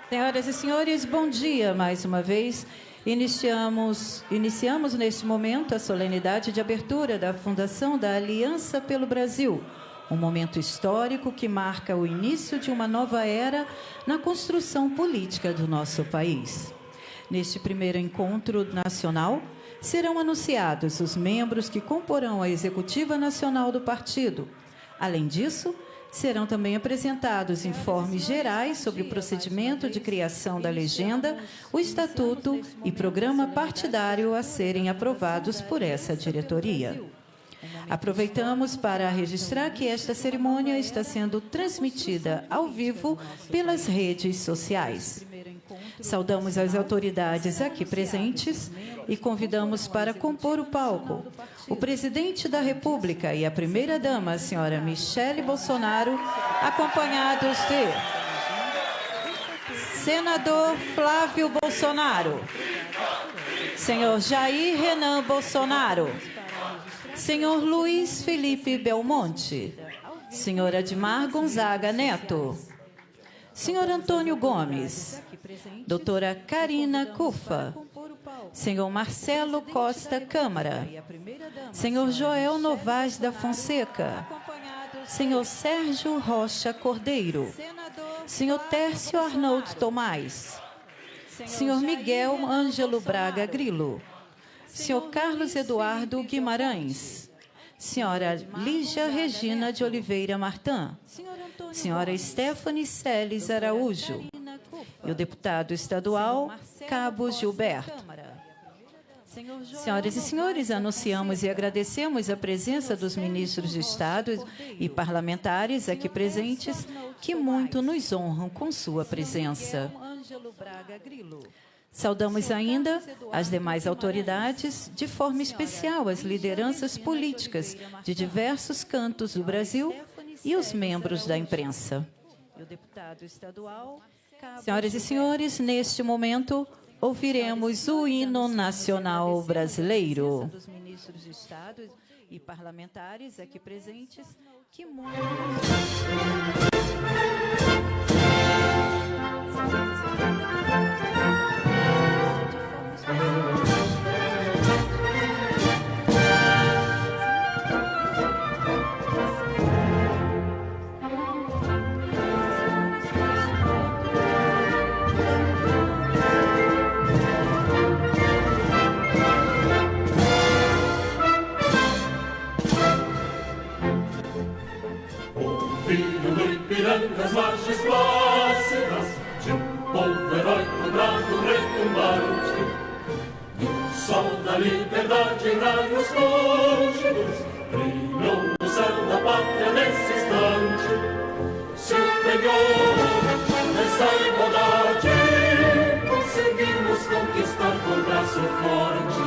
Senhoras e senhores, bom dia mais uma vez. Iniciamos neste momento a solenidade de abertura da Fundação da Aliança pelo Brasil, um momento histórico que marca o início de uma nova era na construção política do nosso país. Neste primeiro encontro nacional, serão anunciados os membros que comporão a Executiva Nacional do Partido. Além disso, serão também apresentados informes gerais sobre o procedimento de criação da legenda, o estatuto e programa partidário a serem aprovados por essa diretoria. Aproveitamos para registrar que esta cerimônia está sendo transmitida ao vivo pelas redes sociais. Saudamos as autoridades aqui presentes e convidamos para compor o palco o presidente da República e a primeira-dama, a senhora Michele Bolsonaro, acompanhados de senador Flávio Bolsonaro, senhor Jair Renan Bolsonaro, senhor Luiz Felipe Belmonte, senhora Admar Gonzaga Neto, senhor Antônio Gomes, doutora Karina Cufa, senhor Marcelo Costa Câmara, senhor Joel Novaes da Fonseca, senhor Sérgio Rocha Cordeiro, senhor Tércio Arnoldo Tomás, senhor Miguel Ângelo Braga Grilo, senhor Carlos Eduardo Guimarães, senhora Lígia Regina de Oliveira Martã, senhora Stephanie Celes Araújo e o deputado estadual Cabo Gilberto. Senhoras e senhores, anunciamos e agradecemos a presença dos ministros de Estado e parlamentares aqui presentes, que muito nos honram com sua presença. Saudamos ainda as demais autoridades, de forma especial as lideranças políticas de diversos cantos do Brasil e os membros da imprensa. Senhoras e senhores, neste momento, ouviremos o hino nacional brasileiro. Dos ministros de Estado e parlamentares aqui presentes, que muito... As margens plácidas de um povo heróico, bravo, retumbante, no sol da liberdade em raios fúlgidos, brilhou no céu da pátria nesse instante. Superior nessa igualdade, conseguimos conquistar com braço forte.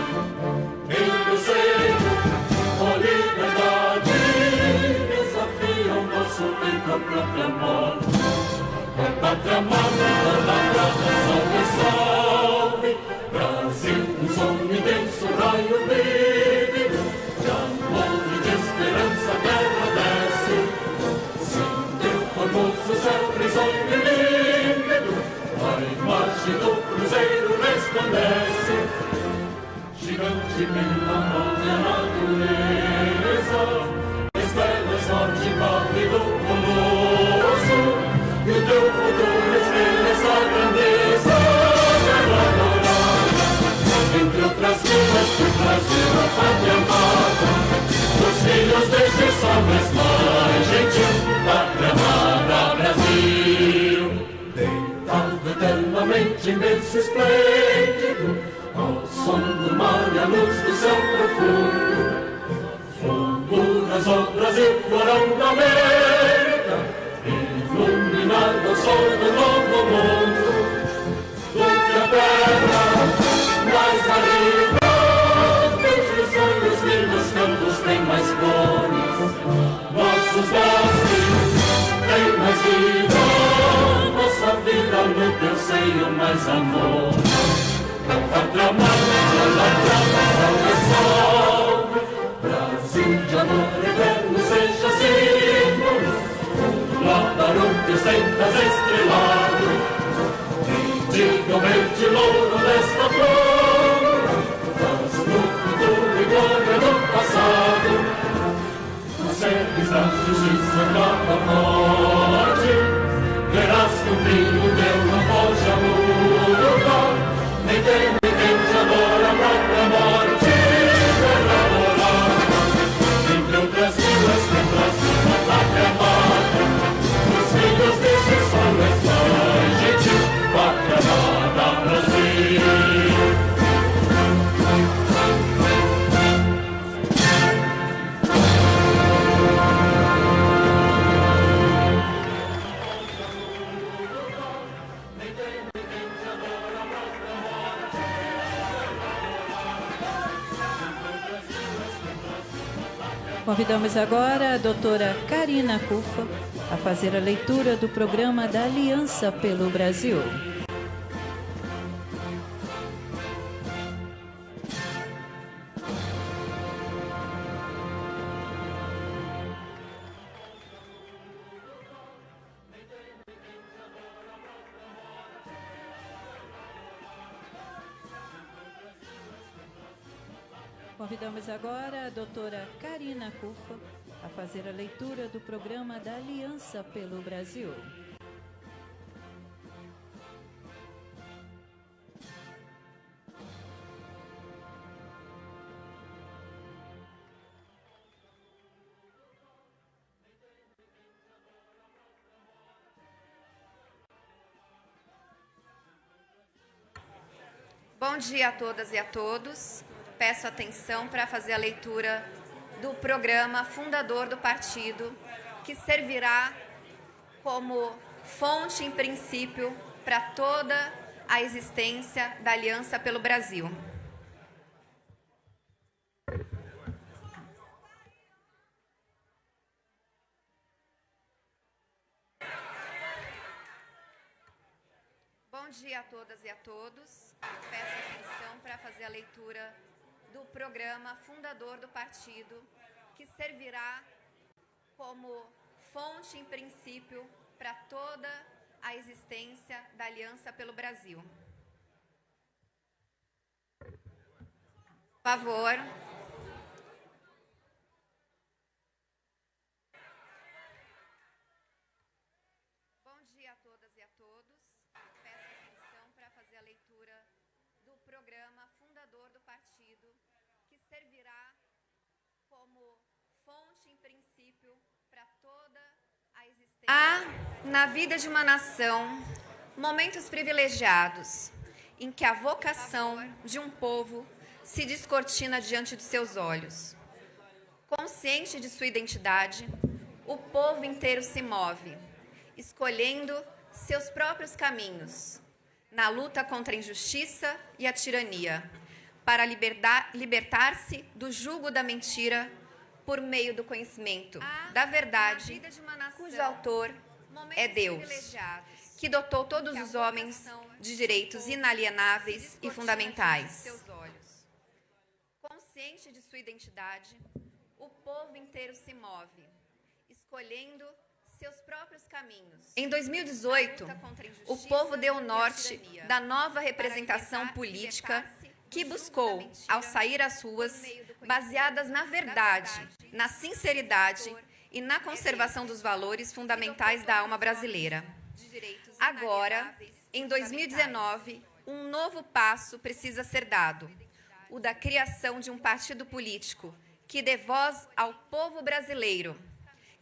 Em teu seio, ó liberdade, desafia o nosso peito a própria morte. A pátria amada, idolatrada, salve, salve. Brasil, um sonho intenso, raio vívido, de amor e de esperança a terra desce. Sim, teu formoso céu risonho e límpido, a imagem do cruzeiro resplandece. Gigante pela própria natureza, estrelas forte e pálido colosso, e o teu futuro espelha essa grandeza. Terra dourada, entre outras vidas do Brasil, a pátria amada, os filhos deste sol mais gentil, pátria amada Brasil. Deitado eternamente em berço esplêndido, ao som do mar e à luz do céu profundo, fulguras o Brasil, florão da América, iluminado ao sol do novo mundo. Do que a terra mais arriba, teus sonhos lindos campos têm mais flores, nossos bosques têm mais vida, nossa vida no teu seio mais amor. Pátria amada, idolatrada, salve, salve. Brasil de amor eterno seja símbolo, um lábaro que sentas estrelado, diga o verde louro desta flor, mas no futuro e glória do passado, nos serves da justiça capa forte, verás que o filho teu não pode mudar, nem tem quem te adora a própria morte, verá morar, entre outras vilas que trazem uma pátria amada, os filhos deste sol és mais gentil, pátria amada Brasil. Convidamos agora a doutora Karina Cufa a fazer a leitura do programa da Aliança pelo Brasil. Convidamos agora a doutora Karina Cufa a fazer a leitura do programa da Aliança pelo Brasil. Bom dia a todas e a todos. Peço atenção para fazer a leitura do programa fundador do partido, que servirá como fonte e princípio para toda a existência da Aliança pelo Brasil. Bom dia a todas e a todos. Peço atenção para fazer a leitura do programa fundador do partido, que servirá como fonte e princípio para toda a existência da Aliança pelo Brasil. Por favor. Bom dia a todas e a todos. Peço atenção para fazer a leitura do programa fundador do partido, que servirá como fonte e princípio para toda a existência. Há, na vida de uma nação, momentos privilegiados em que a vocação de um povo se descortina diante de seus olhos. Consciente de sua identidade, o povo inteiro se move, escolhendo seus próprios caminhos, na luta contra a injustiça e a tirania, para libertar-se do jugo da mentira por meio do conhecimento da verdade, cujo autor é Deus, que dotou todos os homens de direitos inalienáveis e fundamentais. Consciente de sua identidade, o povo inteiro se move, escolhendo seus próprios caminhos. Em 2018, o povo deu o norte da nova representação política que buscou, ao sair às ruas, baseadas na verdade, na sinceridade e na conservação dos valores fundamentais da alma brasileira. Agora, em 2019, um novo passo precisa ser dado, o da criação de um partido político que dê voz ao povo brasileiro,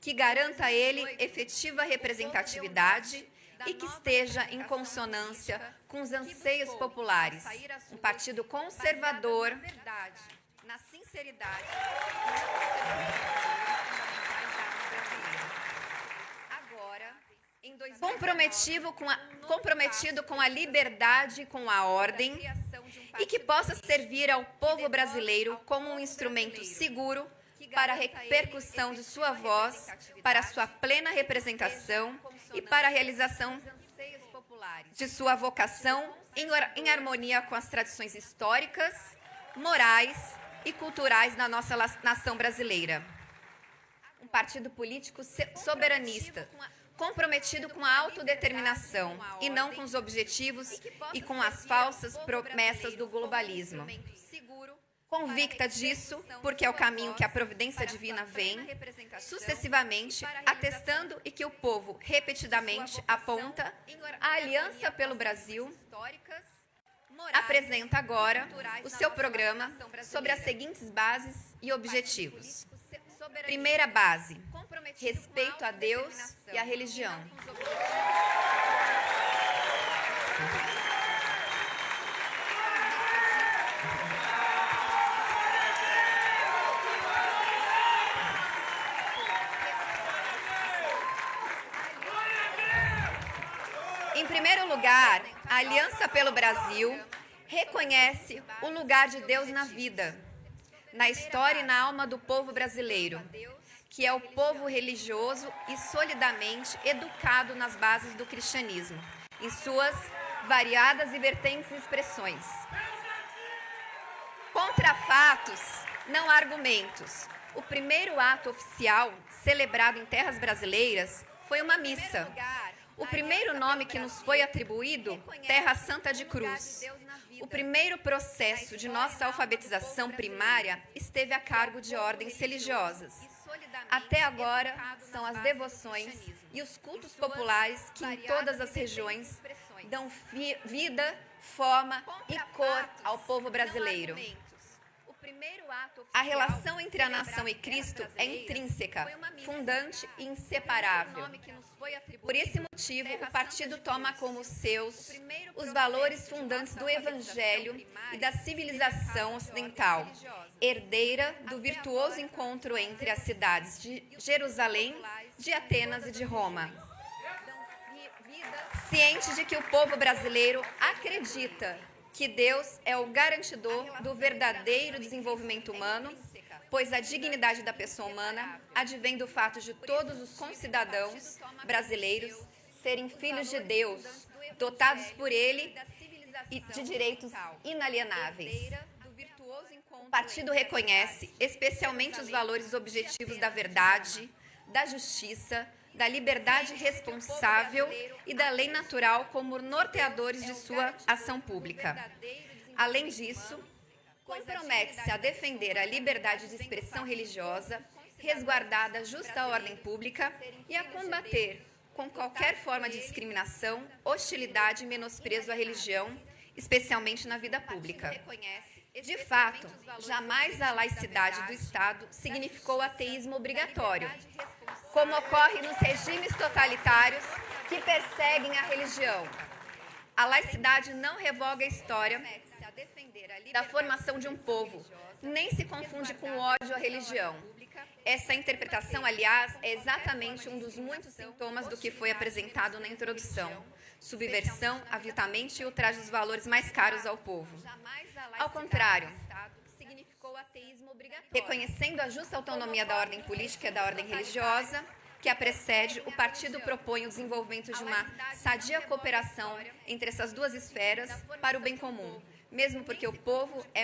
que garanta a ele efetiva representatividade e que esteja em consonância com os anseios populares. Um partido conservador, na sinceridade agora, comprometido com a liberdade e com a ordem, e que possa servir ao povo brasileiro como um instrumento seguro para a repercussão de sua voz, para a sua plena representação e para a realização de sua vocação em harmonia com as tradições históricas, morais e culturais da nossa nação brasileira. Um partido político soberanista, comprometido com a autodeterminação e não com os objetivos e com as falsas promessas do globalismo. Convicta disso, porque é o caminho que a providência divina vem, sucessivamente, atestando e que o povo repetidamente aponta, a Aliança pelo Brasil apresenta agora o seu programa sobre as seguintes bases e objetivos. Primeira base, respeito a Deus e à religião. Em primeiro lugar, a Aliança pelo Brasil reconhece o lugar de Deus na vida, na história e na alma do povo brasileiro, que é o povo religioso e solidamente educado nas bases do cristianismo, em suas variadas e vertentes expressões. Contra fatos, não há argumentos. O primeiro ato oficial celebrado em terras brasileiras foi uma missa. O primeiro nome que nos foi atribuído, Terra Santa de Cruz. O primeiro processo de nossa alfabetização primária esteve a cargo de ordens religiosas. Até agora, são as devoções e os cultos populares que em todas as regiões dão vida, forma e cor ao povo brasileiro. A relação entre a nação e Cristo é intrínseca, fundante e inseparável. Por esse motivo, o partido toma como seus os valores fundantes do Evangelho e da civilização ocidental, herdeira do virtuoso encontro entre as cidades de Jerusalém, de Atenas e de Roma. Ciente de que o povo brasileiro acredita que Deus é o garantidor do verdadeiro desenvolvimento humano, pois a dignidade da pessoa humana advém do fato de todos os concidadãos brasileiros serem filhos de Deus, dotados por Ele de direitos inalienáveis. O partido reconhece especialmente os valores objetivos da verdade, da justiça, da liberdade responsável e da lei natural como norteadores de sua ação pública. Além disso, compromete-se a defender a liberdade de expressão religiosa, resguardar a justa ordem pública e a combater, com qualquer forma de discriminação, hostilidade e menosprezo à religião, especialmente na vida pública. De fato, jamais a laicidade do Estado significou ateísmo obrigatório, como ocorre nos regimes totalitários que perseguem a religião. A laicidade não revoga a história da formação de um povo, nem se confunde com o ódio à religião. Essa interpretação, aliás, é exatamente um dos muitos sintomas do que foi apresentado na introdução: subversão, aviltamento e ultraje dos valores mais caros ao povo. Ao contrário, reconhecendo a justa autonomia da ordem política e da ordem religiosa que a precede, o partido propõe o desenvolvimento de uma sadia cooperação entre essas duas esferas para o bem comum, mesmo porque o povo é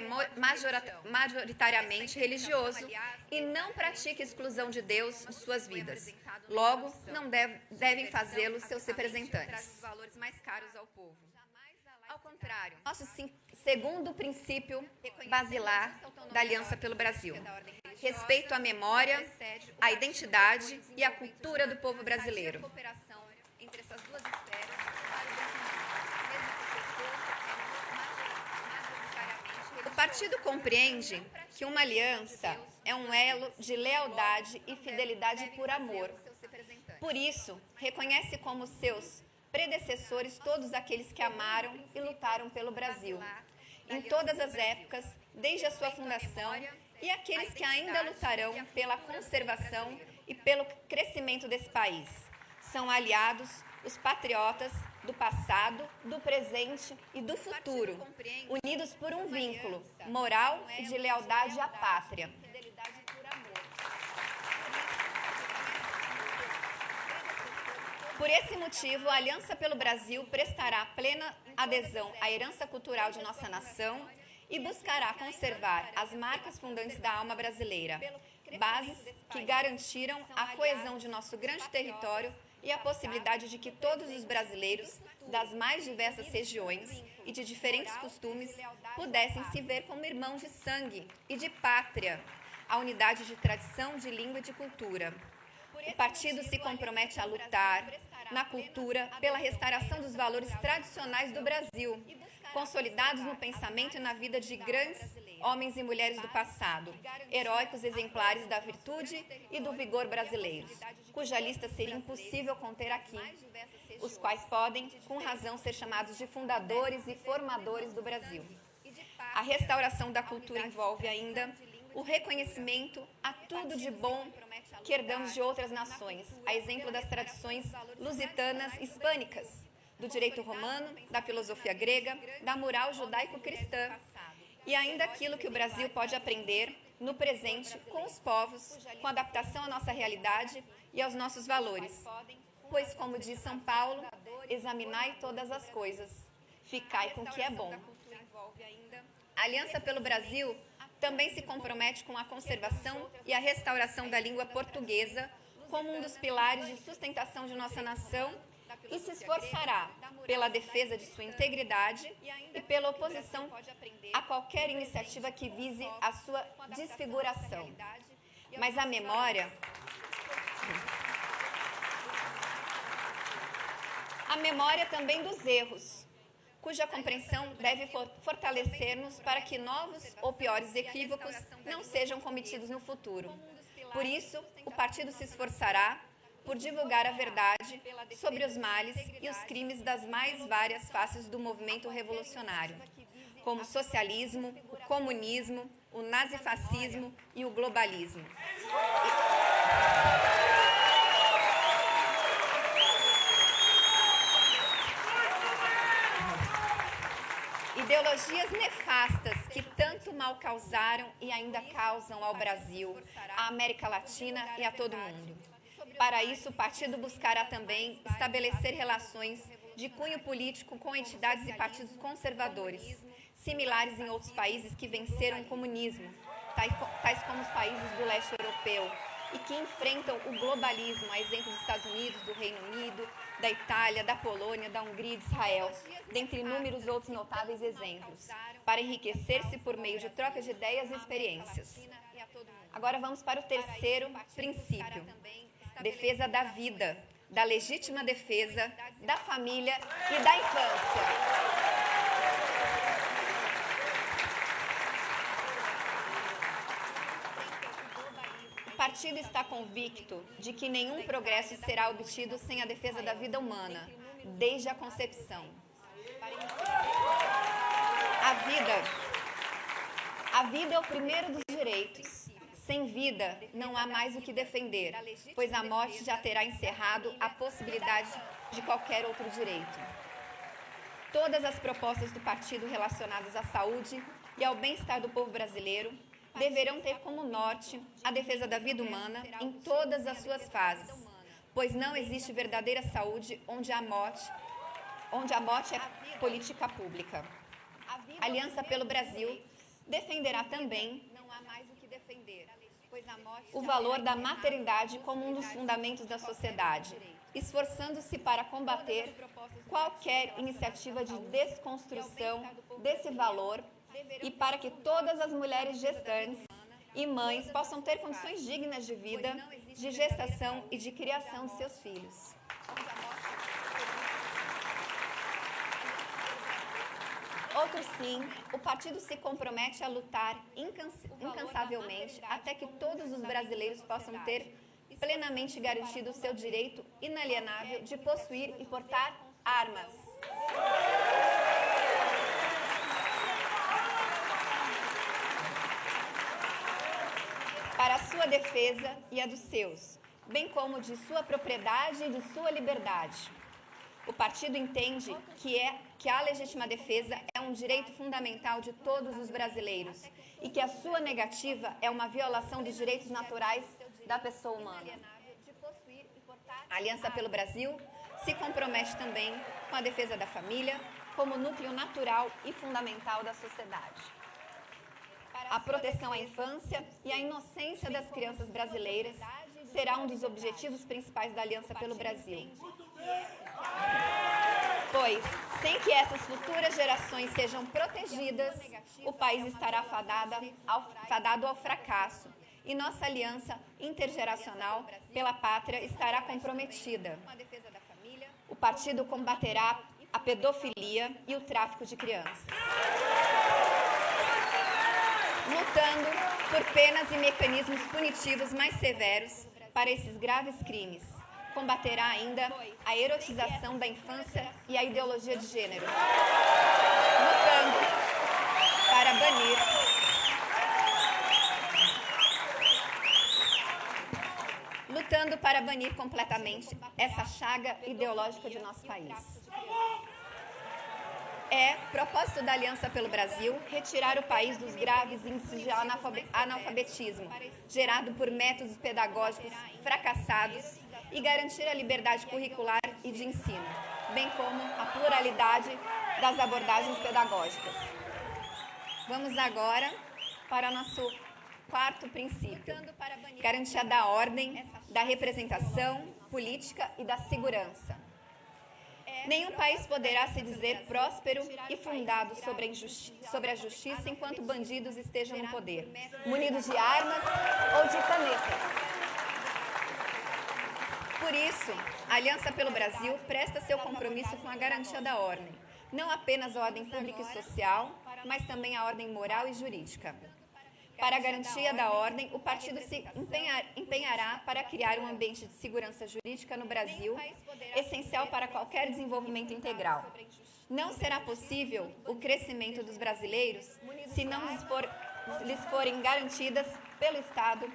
majoritariamente religioso e não pratica exclusão de Deus de suas vidas. Logo, não devem fazê-lo seus representantes. Ao contrário, nosso segundo princípio basilar da Aliança pelo Brasil: respeito à memória, à identidade e à cultura do povo brasileiro. O partido compreende que uma aliança é um elo de lealdade e fidelidade por amor. Por isso, reconhece como seus predecessores todos aqueles que amaram e lutaram pelo Brasil, em todas as épocas, desde a sua fundação, e aqueles que ainda lutarão pela conservação e pelo crescimento desse país. São aliados os patriotas do passado, do presente e do futuro, unidos por um vínculo moral e de lealdade à pátria. Por esse motivo, a Aliança pelo Brasil prestará plena adesão à herança cultural de nossa nação e buscará conservar as marcas fundantes da alma brasileira, bases que garantiram a coesão de nosso grande território e a possibilidade de que todos os brasileiros das mais diversas regiões e de diferentes costumes pudessem se ver como irmãos de sangue e de pátria, a unidade de tradição, de língua e de cultura. O partido se compromete a lutar na cultura pela restauração dos valores tradicionais do Brasil, consolidados no pensamento e na vida de grandes homens e mulheres do passado, heróicos exemplares da virtude e do vigor brasileiros, cuja lista seria impossível conter aqui, os quais podem, com razão, ser chamados de fundadores e formadores do Brasil. A restauração da cultura envolve ainda o reconhecimento a tudo de bom que herdamos de outras nações, a exemplo das tradições lusitanas hispânicas, do direito romano, da filosofia grega, da moral judaico-cristã, e ainda aquilo que o Brasil pode aprender no presente com os povos, com adaptação à nossa realidade e aos nossos valores. Pois, como diz São Paulo, examinai todas as coisas, ficai com o que é bom. A Aliança pelo Brasil também se compromete com a conservação e a restauração da língua portuguesa como um dos pilares de sustentação de nossa nação e se esforçará pela defesa de sua integridade e pela oposição a qualquer iniciativa que vise a sua desfiguração. Mas a memória também dos erros, cuja compreensão deve fortalecer-nos para que novos ou piores equívocos não sejam cometidos no futuro. Por isso, o partido se esforçará por divulgar a verdade sobre os males e os crimes das mais várias faces do movimento revolucionário, como o socialismo, o comunismo, o nazifascismo e o globalismo. Ideologias nefastas que tanto mal causaram e ainda causam ao Brasil, à América Latina e a todo mundo. Para isso, o partido buscará também estabelecer relações de cunho político com entidades e partidos conservadores, similares em outros países que venceram o comunismo, tais como os países do leste europeu, e que enfrentam o globalismo, a exemplo dos Estados Unidos, do Reino Unido, da Itália, da Polônia, da Hungria e de Israel, dentre inúmeros outros notáveis exemplos, para enriquecer-se por meio de trocas de ideias e experiências. Agora vamos para o terceiro princípio: defesa da vida, da legítima defesa, da família e da infância. O partido está convicto de que nenhum progresso será obtido sem a defesa da vida humana, desde a concepção. A vida é o primeiro dos direitos. Sem vida, não há mais o que defender, pois a morte já terá encerrado a possibilidade de qualquer outro direito. Todas as propostas do partido relacionadas à saúde e ao bem-estar do povo brasileiro deverão ter como norte a defesa da vida humana em todas as suas fases, pois não existe verdadeira saúde onde a morte é política pública. A Aliança pelo Brasil defenderá também o valor da maternidade como um dos fundamentos da sociedade, esforçando-se para combater qualquer iniciativa de desconstrução desse valor e para que todas as mulheres gestantes e mães possam ter condições dignas de vida, de gestação e de criação de seus filhos. Outro sim, o partido se compromete a lutar incansavelmente até que todos os brasileiros possam ter plenamente garantido o seu direito inalienável de possuir e portar armas. Para a sua defesa e a dos seus, bem como de sua propriedade e de sua liberdade. O partido entende que a legítima defesa é um direito fundamental de todos os brasileiros e que a sua negativa é uma violação dos direitos naturais da pessoa humana. A Aliança pelo Brasil se compromete também com a defesa da família como núcleo natural e fundamental da sociedade. A proteção à infância e à inocência das crianças brasileiras será um dos objetivos principais da Aliança pelo Brasil. Pois, sem que essas futuras gerações sejam protegidas, o país estará fadado ao fracasso e nossa aliança intergeracional pela pátria estará comprometida. O partido combaterá a pedofilia e o tráfico de crianças, lutando por penas e mecanismos punitivos mais severos para esses graves crimes. Combaterá ainda a erotização da infância e a ideologia de gênero, lutando para banir completamente essa chaga ideológica de nosso país. É propósito da Aliança pelo Brasil retirar o país dos graves índices de analfabetismo, gerado por métodos pedagógicos fracassados, e garantir a liberdade curricular e de ensino, bem como a pluralidade das abordagens pedagógicas. Vamos agora para o nosso quarto princípio: garantia da ordem, da representação política e da segurança. Nenhum país poderá se dizer próspero e fundado sobre a justiça enquanto bandidos estejam no poder, munidos de armas ou de canetas. Por isso, a Aliança pelo Brasil presta seu compromisso com a garantia da ordem, não apenas a ordem pública e social, mas também a ordem moral e jurídica. Para a garantia da ordem, o partido se empenhará para criar um ambiente de segurança jurídica no Brasil, essencial para qualquer desenvolvimento integral. Não será possível o crescimento dos brasileiros se não lhes forem garantidas pelo Estado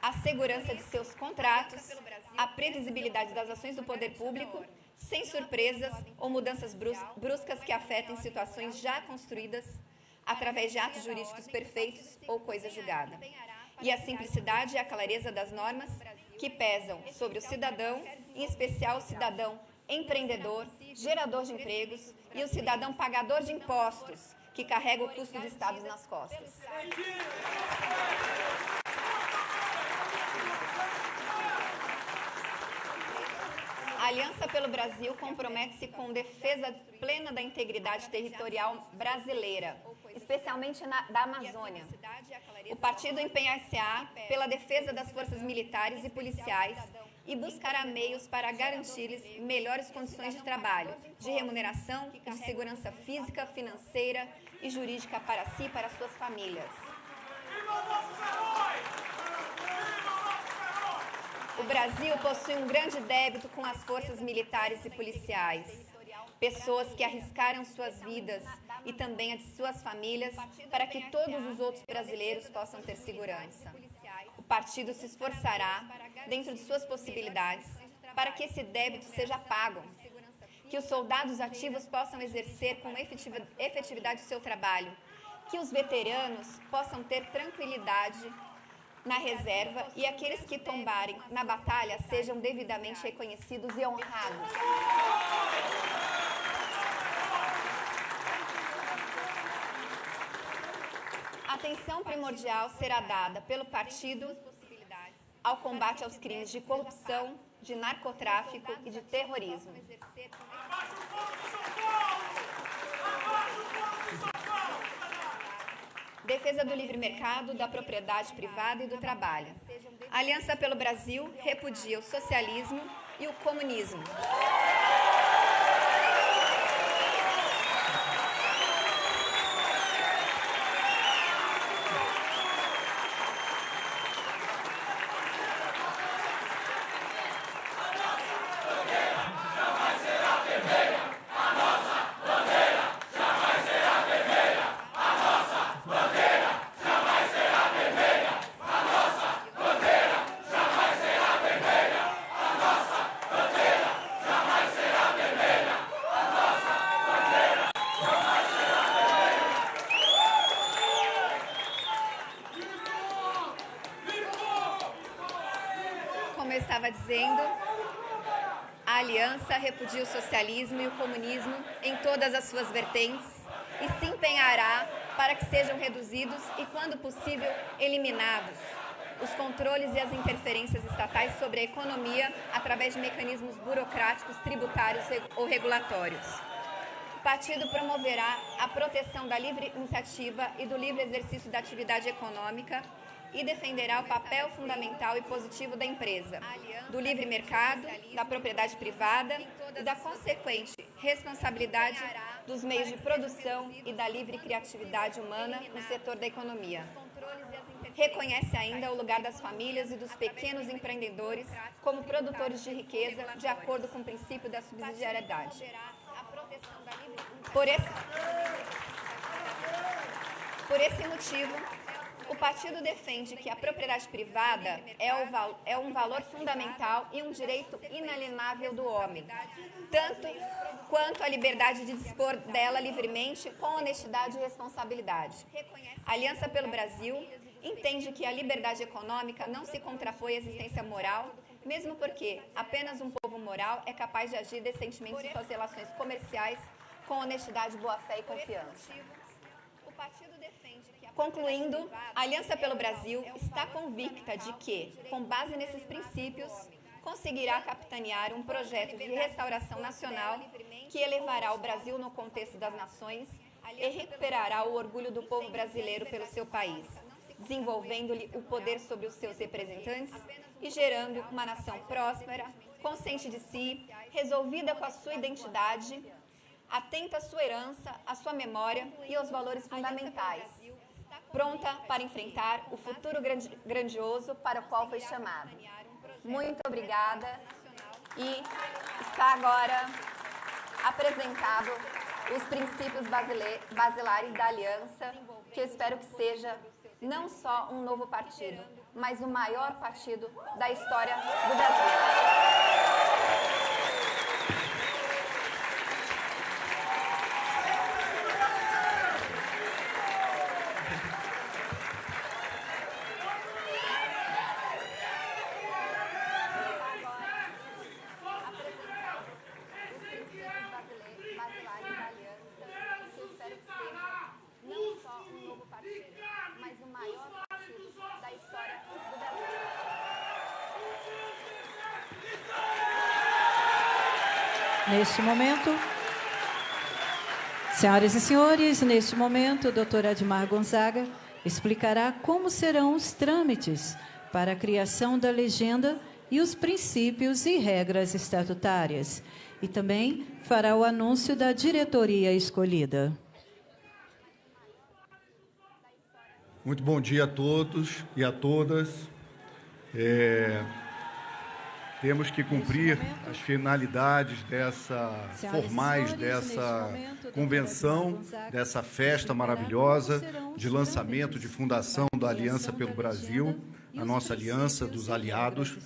a segurança de seus contratos, a previsibilidade das ações do poder público, sem surpresas ou mudanças bruscas que afetem situações já construídas através de atos jurídicos perfeitos ou coisa julgada. E a simplicidade e a clareza das normas que pesam sobre o cidadão, em especial o cidadão empreendedor, gerador de empregos e o cidadão pagador de impostos, que carrega o custo do Estado nas costas. A Aliança pelo Brasil compromete-se com defesa plena da integridade territorial brasileira, especialmente da Amazônia. O partido empenhar-se-á pela defesa das forças militares e policiais e buscará meios para garantir-lhes melhores condições de trabalho, de remuneração e de segurança física, financeira e jurídica para si e para suas famílias. O Brasil possui um grande débito com as forças militares e policiais, pessoas que arriscaram suas vidas e também a de suas famílias para que todos os outros brasileiros possam ter segurança. O partido se esforçará, dentro de suas possibilidades, para que esse débito seja pago, que os soldados ativos possam exercer com efetividade o seu trabalho, que os veteranos possam ter tranquilidade na reserva e aqueles que tombarem na batalha sejam devidamente reconhecidos e honrados. Atenção primordial será dada pelo partido ao combate aos crimes de corrupção, de narcotráfico e de terrorismo. Defesa do livre mercado, da propriedade privada e do trabalho. A Aliança pelo Brasil repudia o socialismo e o comunismo. Como eu estava dizendo, a Aliança repudia o socialismo e o comunismo em todas as suas vertentes e se empenhará para que sejam reduzidos e, quando possível, eliminados. os controles e as interferências estatais sobre a economia através de mecanismos burocráticos, tributários ou regulatórios. O partido promoverá a proteção da livre iniciativa e do livre exercício da atividade econômica e defenderá o papel fundamental e positivo da empresa, do livre mercado, da propriedade privada e da consequente responsabilidade dos meios de produção e da livre criatividade humana no setor da economia. Reconhece ainda o lugar das famílias e dos pequenos empreendedores como produtores de riqueza, de acordo com o princípio da subsidiariedade. Por esse motivo, o partido defende que a propriedade privada é um valor fundamental e um direito inalienável do homem, tanto quanto a liberdade de dispor dela livremente, com honestidade e responsabilidade. A Aliança pelo Brasil entende que a liberdade econômica não se contrapõe à existência moral, mesmo porque apenas um povo moral é capaz de agir decentemente em suas relações comerciais com honestidade, boa-fé e confiança. Concluindo, a Aliança pelo Brasil está convicta de que, com base nesses princípios, conseguirá capitanear um projeto de restauração nacional que elevará o Brasil no contexto das nações e recuperará o orgulho do povo brasileiro pelo seu país, desenvolvendo-lhe o poder sobre os seus representantes e gerando uma nação próspera, consciente de si, resolvida com a sua identidade, atenta à sua herança, à sua memória e aos valores fundamentais, pronta para enfrentar o futuro grandioso para o qual foi chamada. Muito obrigada e está agora apresentado os princípios basilares da Aliança, que eu espero que seja não só um novo partido, mas o maior partido da história do Brasil. Neste momento, senhoras e senhores, neste momento, o doutor Admar Gonzaga explicará como serão os trâmites para a criação da legenda e os princípios e regras estatutárias. E também fará o anúncio da diretoria escolhida. Muito bom dia a todos e a todas. Temos que cumprir as finalidades formais dessa convenção, dessa festa maravilhosa de lançamento, de fundação da Aliança pelo Brasil, a nossa aliança dos aliados,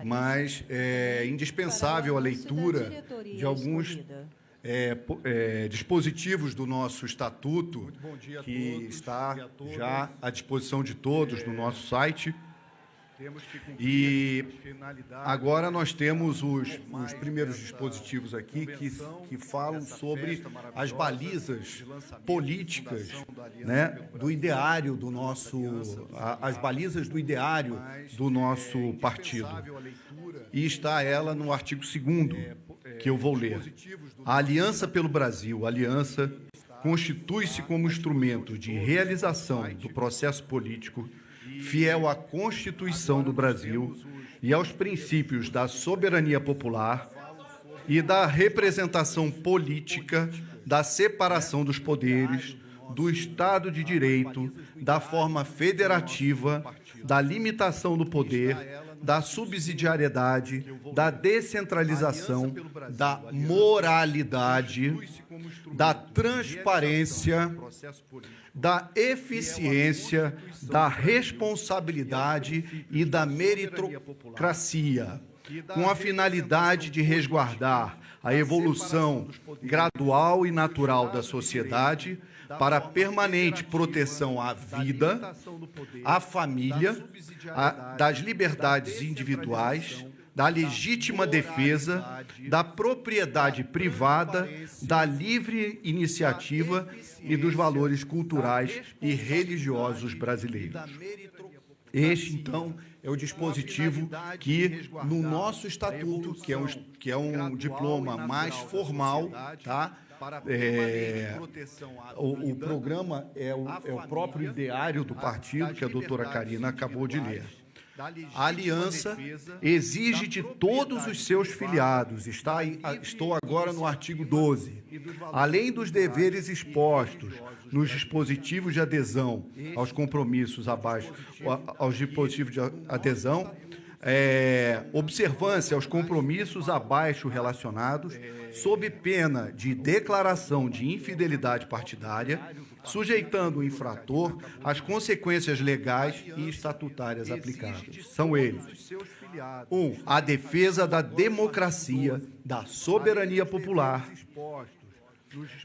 mas é indispensável a leitura de alguns dispositivos do nosso estatuto, que está já à disposição de todos no nosso site. E agora nós temos os primeiros dispositivos aqui que falam sobre as balizas políticas, né, do ideário do nosso, as balizas do ideário do nosso partido. E está ela no artigo 2º, que eu vou ler. A Aliança pelo Brasil, aliança, constitui-se como instrumento de realização do processo político fiel à Constituição do Brasil e aos princípios da soberania popular e da representação política, da separação dos poderes, do Estado de Direito, da forma federativa, da limitação do poder, da subsidiariedade, da descentralização, da moralidade, da transparência, da eficiência, da responsabilidade e da meritocracia, com a finalidade de resguardar a evolução gradual e natural da sociedade para a permanente proteção à vida, à família, das liberdades individuais, da legítima defesa, da propriedade privada, da livre iniciativa e dos valores culturais e religiosos brasileiros. Este, então, é o dispositivo que, no nosso estatuto, que é um diploma mais formal, tá? O programa é o próprio ideário do partido, que a doutora Karina acabou de ler. A aliança exige de todos os seus filiados, estou agora no artigo 12, além dos deveres expostos nos dispositivos de adesão aos compromissos abaixo, aos dispositivos de adesão, observância aos compromissos abaixo relacionados, sob pena de declaração de infidelidade partidária, sujeitando o infrator às consequências legais e estatutárias aplicadas. São eles: 1. A defesa da democracia, da soberania popular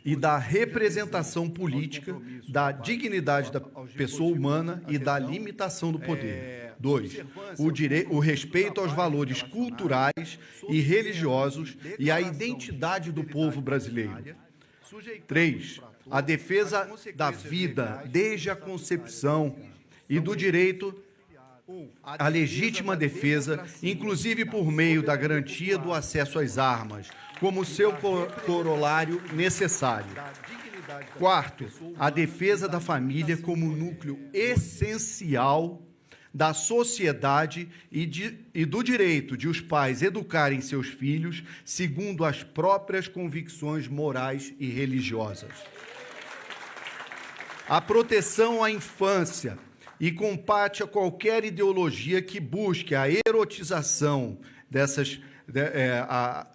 e da representação política, da dignidade da pessoa humana e da limitação do poder. 2. O respeito aos valores culturais e religiosos e à identidade do povo brasileiro. 3. A defesa da vida desde a concepção e do direito à legítima defesa, inclusive por meio da garantia do acesso às armas, como seu corolário necessário. 4. A defesa da família como núcleo essencial da sociedade e do direito de os pais educarem seus filhos segundo as próprias convicções morais e religiosas. A proteção à infância e combate a qualquer ideologia que busque a erotização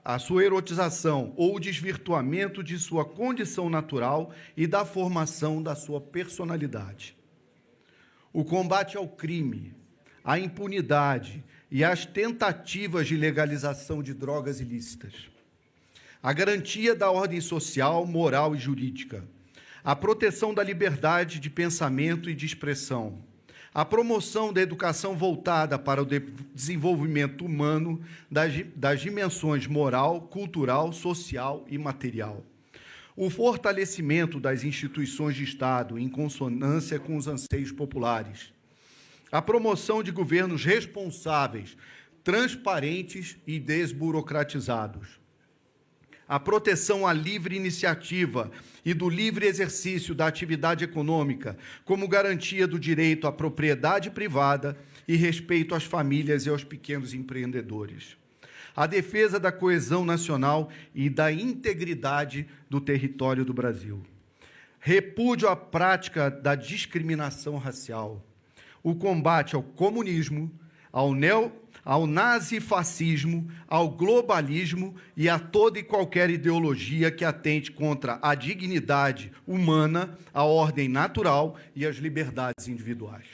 a sua erotização ou o desvirtuamento de sua condição natural e da formação da sua personalidade. O combate ao crime, à impunidade e às tentativas de legalização de drogas ilícitas. A garantia da ordem social, moral e jurídica. A proteção da liberdade de pensamento e de expressão. A promoção da educação voltada para o desenvolvimento humano das dimensões moral, cultural, social e material. O fortalecimento das instituições de Estado em consonância com os anseios populares. A promoção de governos responsáveis, transparentes e desburocratizados. A proteção à livre iniciativa e do livre exercício da atividade econômica, como garantia do direito à propriedade privada e respeito às famílias e aos pequenos empreendedores. A defesa da coesão nacional e da integridade do território do Brasil. Repúdio à prática da discriminação racial. O combate ao comunismo, ao nazifascismo, ao globalismo e a toda e qualquer ideologia que atente contra a dignidade humana, a ordem natural e as liberdades individuais.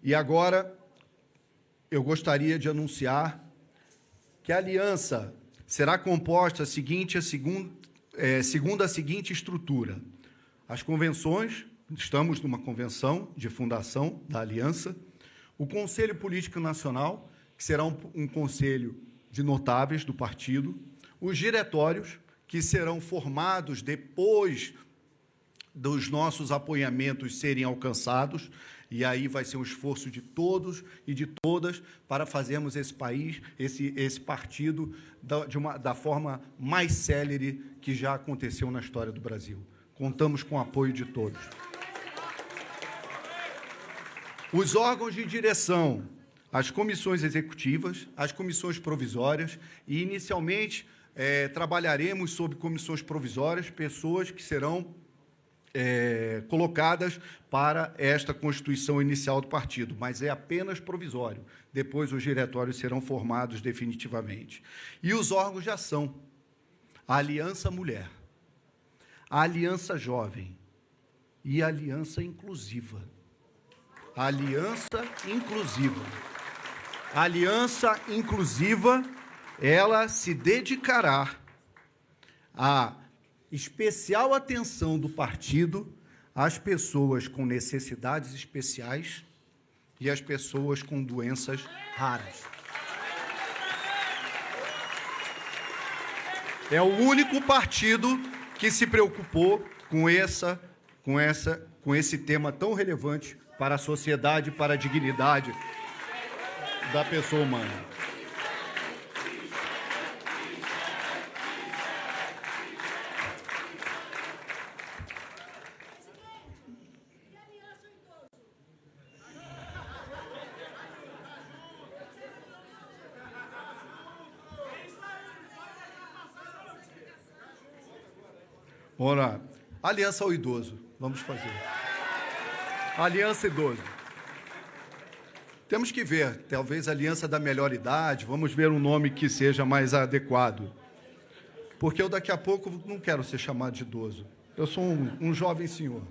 E agora, eu gostaria de anunciar que a aliança será composta segundo a seguinte estrutura. As convenções, estamos numa convenção de fundação da aliança, o Conselho Político Nacional, que será um conselho de notáveis do partido, os diretórios, que serão formados depois dos nossos apoiamentos serem alcançados, e aí vai ser um esforço de todos e de todas para fazermos esse país, esse partido, da forma mais célere que já aconteceu na história do Brasil. Contamos com o apoio de todos. Os órgãos de direção, as comissões executivas, as comissões provisórias, e, inicialmente, trabalharemos sobre comissões provisórias, pessoas que serão colocadas para esta constituição inicial do partido, mas é apenas provisório. Depois os diretórios serão formados definitivamente. E os órgãos de ação, a Aliança Mulher, a Aliança Jovem e a Aliança Inclusiva. A Aliança Inclusiva. A Aliança Inclusiva, ela se dedicará a especial atenção do partido às pessoas com necessidades especiais e às pessoas com doenças raras. É o único partido que se preocupou com esse tema tão relevante para a sociedade, para a dignidade da pessoa humana. Ora, aliança ao idoso, vamos fazer. Aliança idoso. Temos que ver, talvez aliança da melhor idade, vamos ver um nome que seja mais adequado. Porque eu daqui a pouco não quero ser chamado de idoso. Eu sou um jovem senhor.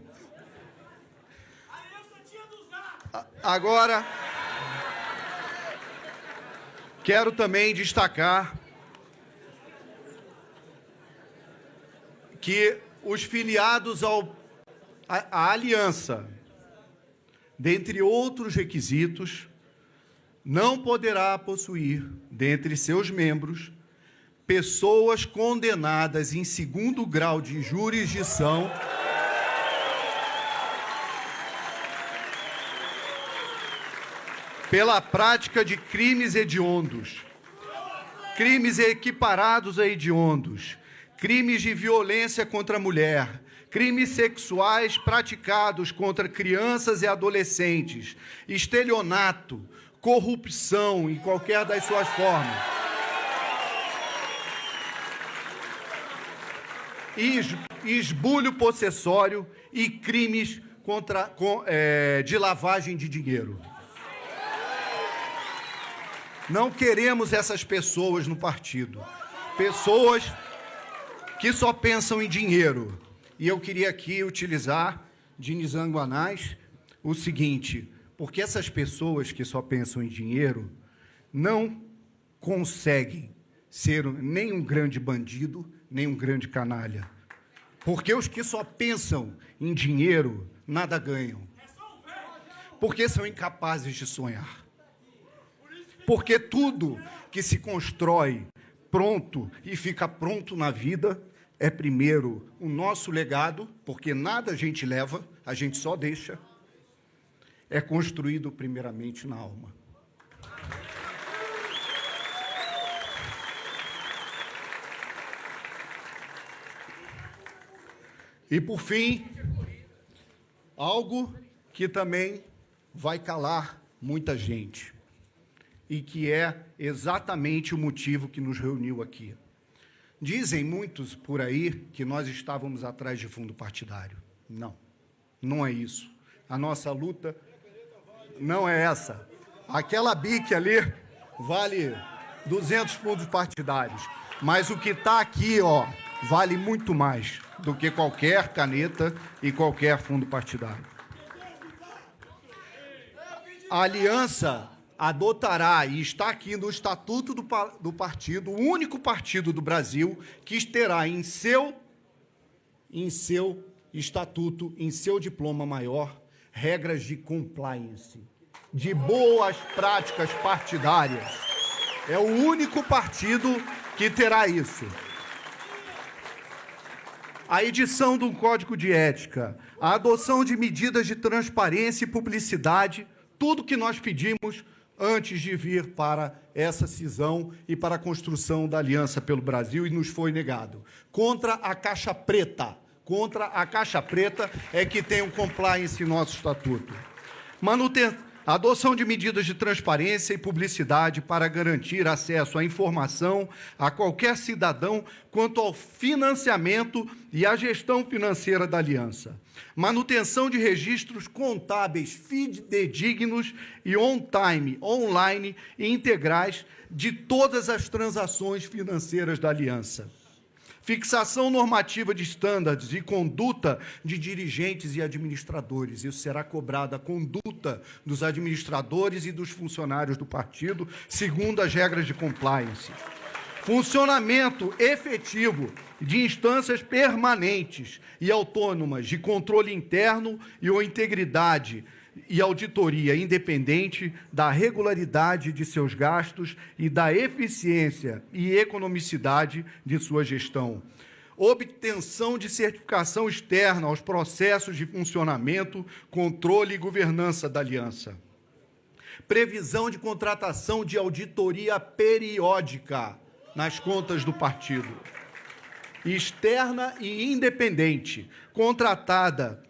Agora, quero também destacar que os filiados à aliança, dentre outros requisitos, não poderá possuir, dentre seus membros, pessoas condenadas em 2º grau de jurisdição pela prática de crimes hediondos, crimes equiparados a hediondos, crimes de violência contra a mulher, crimes sexuais praticados contra crianças e adolescentes, estelionato, corrupção em qualquer das suas formas, esbulho possessório e crimes de lavagem de dinheiro. Não queremos essas pessoas no partido. Pessoas que só pensam em dinheiro. E eu queria aqui utilizar de Nizam Guanais o seguinte, porque essas pessoas que só pensam em dinheiro não conseguem ser nem um grande bandido, nem um grande canalha. Porque os que só pensam em dinheiro nada ganham. Porque são incapazes de sonhar. Porque tudo que se constrói pronto e fica pronto na vida é primeiro o nosso legado, porque nada a gente leva, a gente só deixa, é construído primeiramente na alma. E por fim, algo que também vai calar muita gente, e que é exatamente o motivo que nos reuniu aqui. Dizem muitos por aí que nós estávamos atrás de fundo partidário. Não, não é isso. A nossa luta não é essa. Aquela BIC ali vale 200 fundos partidários, mas o que está aqui, ó, vale muito mais do que qualquer caneta e qualquer fundo partidário. A aliança adotará, e está aqui no Estatuto do Partido, o único partido do Brasil que terá em seu estatuto, em seu diploma maior, regras de compliance, de boas práticas partidárias. É o único partido que terá isso. A edição de um código de ética, a adoção de medidas de transparência e publicidade, tudo que nós pedimos antes de vir para essa cisão e para a construção da Aliança pelo Brasil, e nos foi negado. Contra a Caixa Preta. Contra a Caixa Preta é que tem um compliance em nosso estatuto. Adoção de medidas de transparência e publicidade para garantir acesso à informação a qualquer cidadão quanto ao financiamento e à gestão financeira da Aliança. Manutenção de registros contábeis fidedignos e on-time, online e integrais de todas as transações financeiras da Aliança. Fixação normativa de estándares e conduta de dirigentes e administradores. Isso será cobrado a conduta dos administradores e dos funcionários do partido, segundo as regras de compliance. Funcionamento efetivo de instâncias permanentes e autônomas de controle interno e ou integridade e auditoria independente da regularidade de seus gastos e da eficiência e economicidade de sua gestão. Obtenção de certificação externa aos processos de funcionamento, controle e governança da aliança. Previsão de contratação de auditoria periódica nas contas do partido. Externa e independente, contratada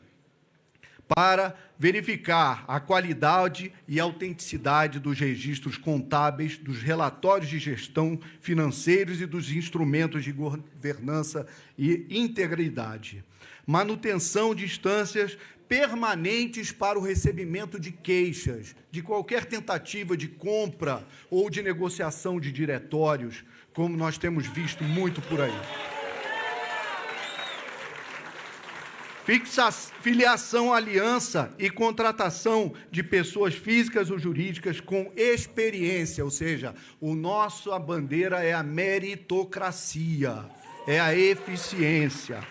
para verificar a qualidade e autenticidade dos registros contábeis, dos relatórios de gestão financeiros e dos instrumentos de governança e integridade. Manutenção de instâncias permanentes para o recebimento de queixas, de qualquer tentativa de compra ou de negociação de diretórios, como nós temos visto muito por aí. Filiação, aliança e contratação de pessoas físicas ou jurídicas com experiência, ou seja, a bandeira é a meritocracia, é a eficiência.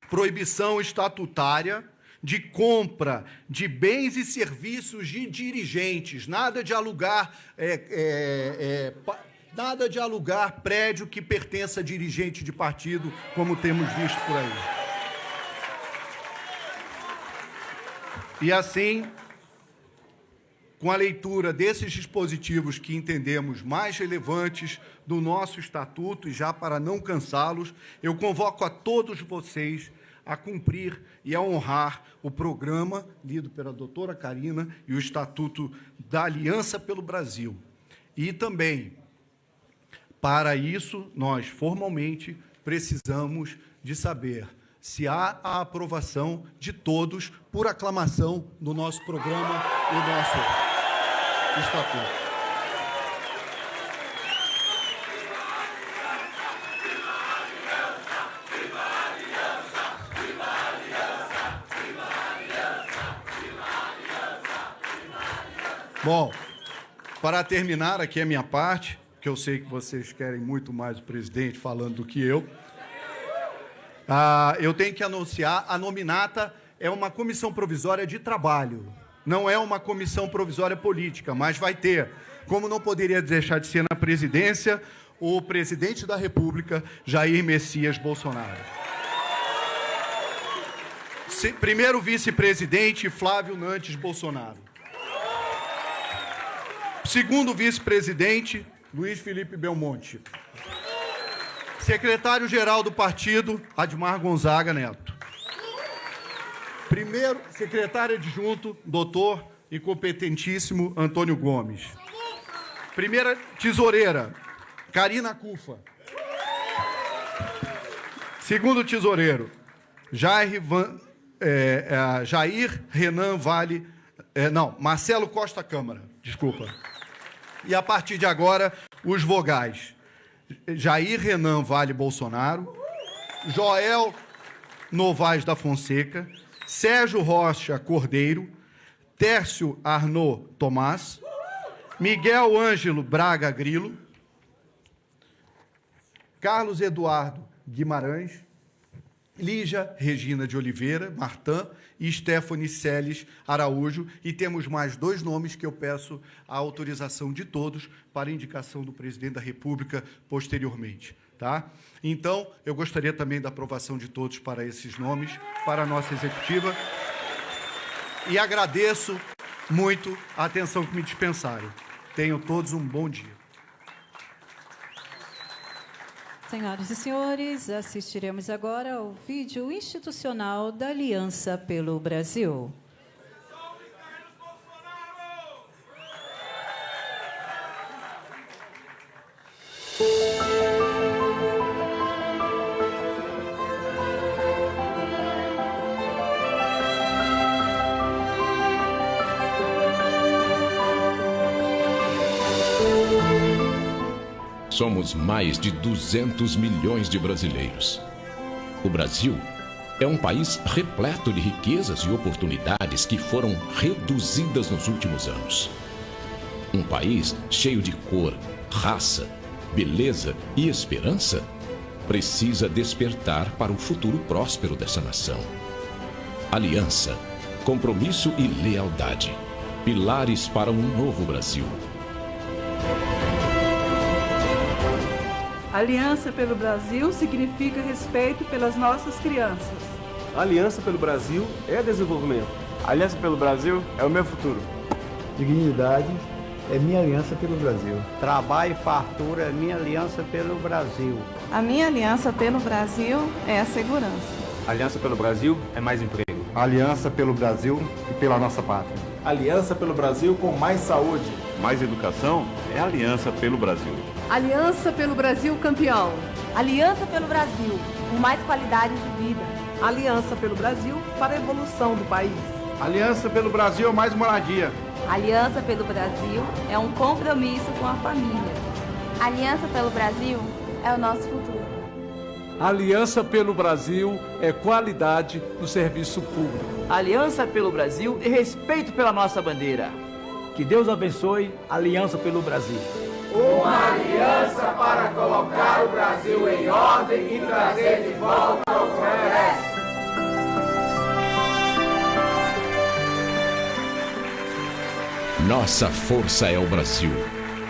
Proibição estatutária de compra de bens e serviços de dirigentes, nada de alugar prédio que pertença a dirigente de partido, como temos visto por aí. E assim, com a leitura desses dispositivos que entendemos mais relevantes do nosso estatuto, e já para não cansá-los, eu convoco a todos vocês a cumprir e a honrar o programa lido pela doutora Karina e o Estatuto da Aliança pelo Brasil. E também, para isso, nós formalmente precisamos de saber se há a aprovação de todos por aclamação do nosso programa e do nosso estatuto. Bom, para terminar aqui a minha parte, que eu sei que vocês querem muito mais o presidente falando do que eu tenho que anunciar, a nominata é uma comissão provisória de trabalho, não é uma comissão provisória política, mas vai ter, como não poderia deixar de ser na presidência, o presidente da República, Jair Messias Bolsonaro. Primeiro vice-presidente, Flávio Nantes Bolsonaro. Segundo vice-presidente, Luiz Felipe Belmonte. Secretário-geral do partido, Admar Gonzaga Neto. Primeiro secretário adjunto, doutor e competentíssimo Antônio Gomes. Primeira tesoureira, Karina Cufa. Segundo tesoureiro, Marcelo Costa Câmara, desculpa. E a partir de agora, os vogais. Jair Renan Vale Bolsonaro, Joel Novaes da Fonseca, Sérgio Rocha Cordeiro, Tércio Arnaud Tomás, Miguel Ângelo Braga Grilo, Carlos Eduardo Guimarães, Lígia Regina de Oliveira Martã e Stephanie Celes Araújo. E temos mais 2 nomes que eu peço a autorização de todos para indicação do presidente da República posteriormente. Tá? Então, eu gostaria também da aprovação de todos para esses nomes, para a nossa executiva. E agradeço muito a atenção que me dispensaram. Tenham todos um bom dia. Senhoras e senhores, assistiremos agora ao vídeo institucional da Aliança pelo Brasil. Somos mais de 200 milhões de brasileiros. O Brasil é um país repleto de riquezas e oportunidades que foram reduzidas nos últimos anos. Um país cheio de cor, raça, beleza e esperança precisa despertar para o futuro próspero dessa nação. Aliança, compromisso e lealdade. Pilares para um novo Brasil. Aliança pelo Brasil significa respeito pelas nossas crianças. Aliança pelo Brasil é desenvolvimento. Aliança pelo Brasil é o meu futuro. Dignidade é minha aliança pelo Brasil. Trabalho e fartura é minha aliança pelo Brasil. A minha aliança pelo Brasil é a segurança. Aliança pelo Brasil é mais emprego. Aliança pelo Brasil e pela nossa pátria. Aliança pelo Brasil com mais saúde. Mais educação é aliança pelo Brasil. Aliança pelo Brasil campeão. Aliança pelo Brasil, por mais qualidade de vida. Aliança pelo Brasil para a evolução do país. Aliança pelo Brasil, mais moradia. Aliança pelo Brasil é um compromisso com a família. Aliança pelo Brasil é o nosso futuro. Aliança pelo Brasil é qualidade do serviço público. Aliança pelo Brasil e respeito pela nossa bandeira. Que Deus abençoe a Aliança pelo Brasil. Uma aliança para colocar o Brasil em ordem e trazer de volta o progresso. Nossa força é o Brasil.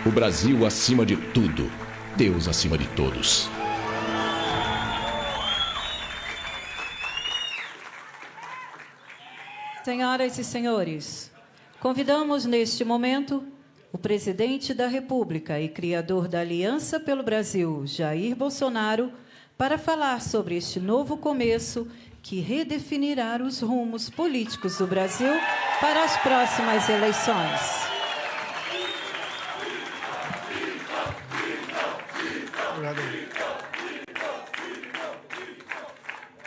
O Brasil acima de tudo. Deus acima de todos. Senhoras e senhores, convidamos neste momento o presidente da República e criador da Aliança pelo Brasil, Jair Bolsonaro, para falar sobre este novo começo que redefinirá os rumos políticos do Brasil para as próximas eleições. Obrigado.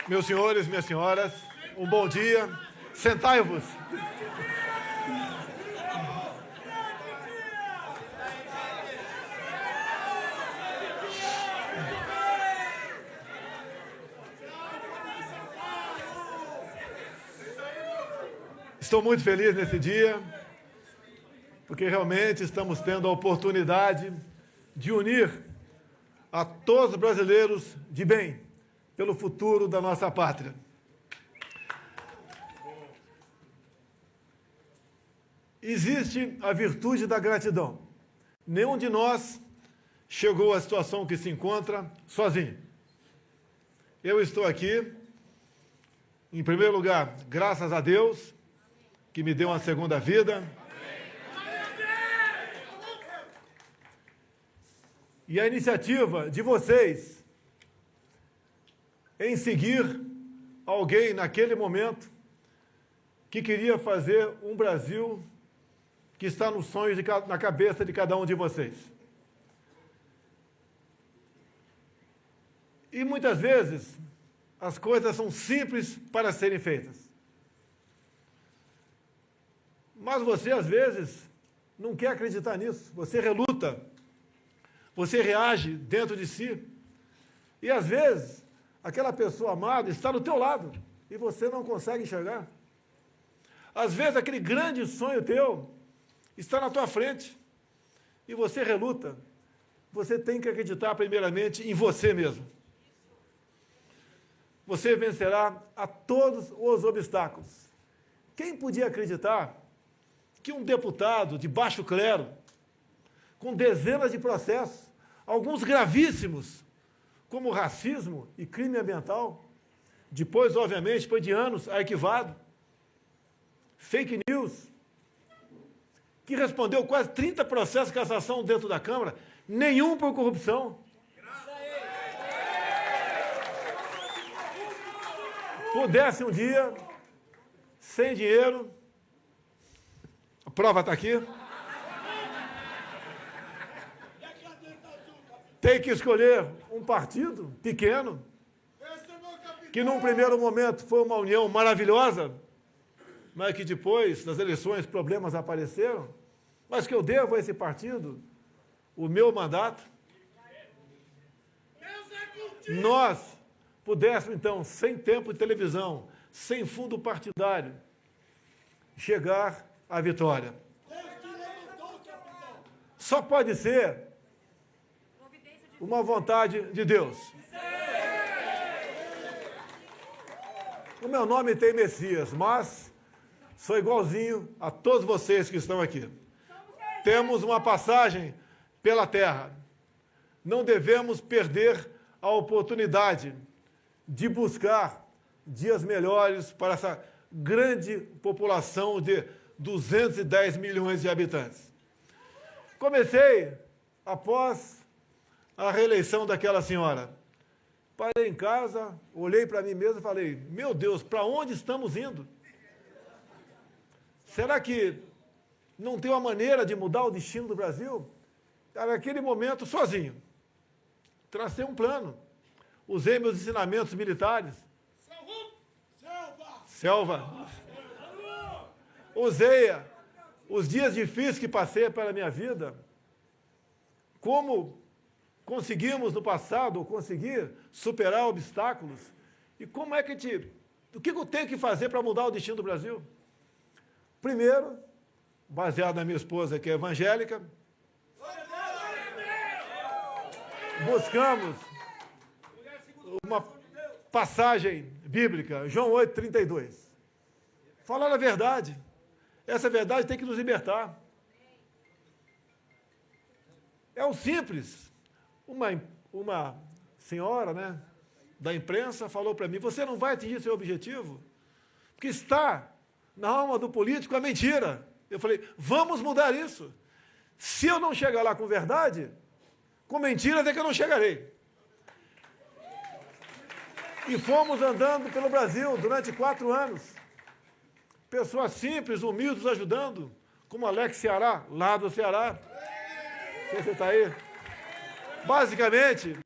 Meus senhores, minhas senhoras, um bom dia. Sentai-vos. Estou muito feliz nesse dia, porque realmente estamos tendo a oportunidade de unir a todos os brasileiros de bem pelo futuro da nossa pátria. Existe a virtude da gratidão. Nenhum de nós chegou à situação que se encontra sozinho. Eu estou aqui, em primeiro lugar, graças a Deus, que me deu uma segunda vida. E a iniciativa de vocês em seguir alguém naquele momento que queria fazer um Brasil que está nos sonhos na cabeça de cada um de vocês. E muitas vezes as coisas são simples para serem feitas. Mas você, às vezes, não quer acreditar nisso. Você reluta. Você reage dentro de si. E, às vezes, aquela pessoa amada está do teu lado e você não consegue enxergar. Às vezes, aquele grande sonho teu está na tua frente e você reluta. Você tem que acreditar, primeiramente, em você mesmo. Você vencerá a todos os obstáculos. Quem podia acreditar que um deputado de baixo clero, com dezenas de processos, alguns gravíssimos, como racismo e crime ambiental, depois, obviamente, depois de anos, arquivado, fake news, que respondeu quase 30 processos de cassação dentro da Câmara, nenhum por corrupção. Pudesse um dia, sem dinheiro, a prova está aqui, tem que escolher um partido pequeno, que num primeiro momento foi uma união maravilhosa, mas que depois das eleições problemas apareceram, mas que eu devo a esse partido o meu mandato. Nós pudéssemos, então, sem tempo de televisão, sem fundo partidário, chegar à vitória. Só pode ser uma vontade de Deus. O meu nome tem Messias, mas sou igualzinho a todos vocês que estão aqui. Temos uma passagem pela terra. Não devemos perder a oportunidade de buscar dias melhores para essa grande população de 210 milhões de habitantes. Comecei após a reeleição daquela senhora. Parei em casa, olhei para mim mesmo e falei, meu Deus, para onde estamos indo? Será que não tem uma maneira de mudar o destino do Brasil? Naquele momento, sozinho, tracei um plano. Usei meus ensinamentos militares. Selva. Usei os dias difíceis que passei pela minha vida. Como conseguimos no passado, conseguir superar obstáculos. E como é que o que eu tenho que fazer para mudar o destino do Brasil? Primeiro, baseado na minha esposa, que é evangélica, buscamos uma passagem bíblica, João 8:32. Falar a verdade. Essa verdade tem que nos libertar. É o simples. Uma senhora, né, da imprensa falou para mim, você não vai atingir seu objetivo, porque está na alma do político a mentira. Eu falei, vamos mudar isso. Se eu não chegar lá com verdade, com mentiras é que eu não chegarei. E fomos andando pelo Brasil durante 4 anos. Pessoas simples, humildes, ajudando, como Alex Ceará, lá do Ceará. Não sei se você está aí. Basicamente,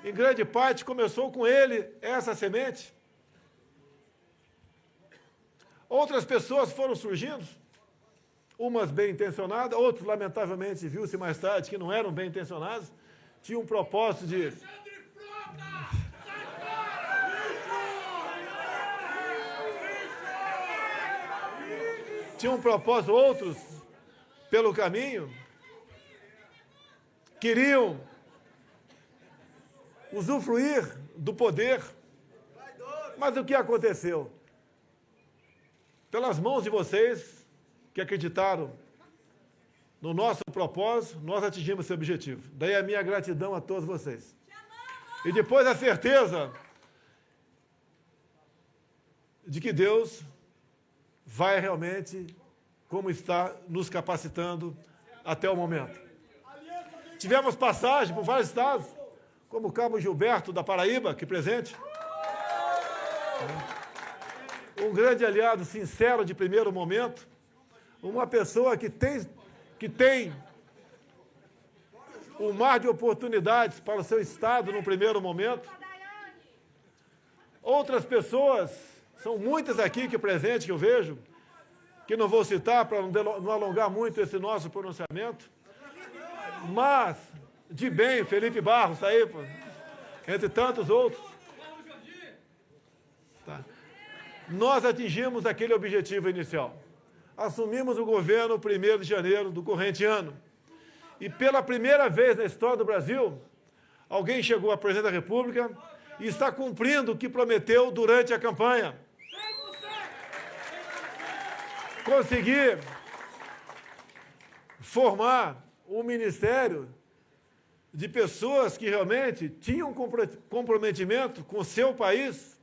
em grande parte, começou com ele essa semente. Outras pessoas foram surgindo, umas bem intencionadas, outros, lamentavelmente, viu-se mais tarde que não eram bem intencionados, tinham um propósito de... Tinham um propósito, outros, pelo caminho, queriam usufruir do poder. Mas o que aconteceu? Pelas mãos de vocês, que acreditaram no nosso propósito, nós atingimos esse objetivo. Daí a minha gratidão a todos vocês. E depois a certeza de que Deus vai realmente, como está nos capacitando até o momento. Tivemos passagem por vários estados, como o Cabo Gilberto da Paraíba, aqui presente. Um grande aliado sincero de primeiro momento, uma pessoa que tem um mar de oportunidades para o seu estado no primeiro momento. Outras pessoas, são muitas aqui que presente que eu vejo, que não vou citar para não alongar muito esse nosso pronunciamento, mas de bem, Felipe Barros, está aí, entre tantos outros. Tá. Nós atingimos aquele objetivo inicial. Assumimos o governo 1º de janeiro do corrente ano. E pela primeira vez na história do Brasil, alguém chegou à presidência da República e está cumprindo o que prometeu durante a campanha. Conseguir formar um ministério de pessoas que realmente tinham comprometimento com o seu país.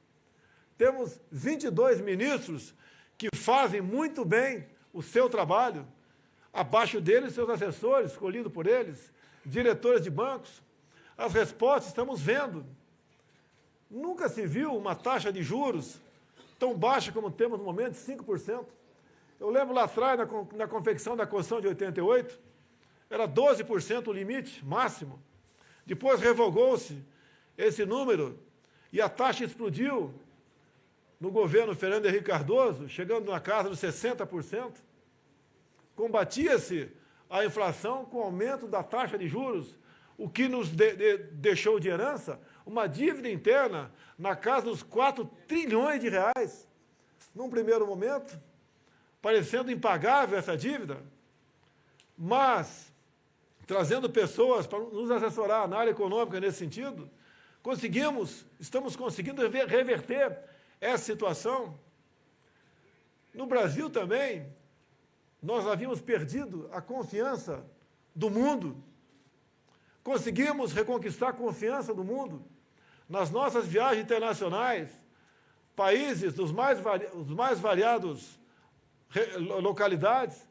Temos 22 ministros que fazem muito bem o seu trabalho. Abaixo deles, seus assessores, escolhidos por eles, diretores de bancos. As respostas estamos vendo. Nunca se viu uma taxa de juros tão baixa como temos no momento, 5%. Eu lembro lá atrás, na confecção da Constituição de 88, era 12% o limite máximo. Depois revogou-se esse número e a taxa explodiu no governo Fernando Henrique Cardoso, chegando na casa dos 60%. Combatia-se a inflação com o aumento da taxa de juros, o que nos deixou de herança uma dívida interna na casa dos 4 trilhões de reais. Num primeiro momento, parecendo impagável essa dívida, mas trazendo pessoas para nos assessorar na área econômica nesse sentido, estamos conseguindo reverter essa situação. No Brasil também, nós havíamos perdido a confiança do mundo. Conseguimos reconquistar a confiança do mundo. Nas nossas viagens internacionais, países dos mais variados localidades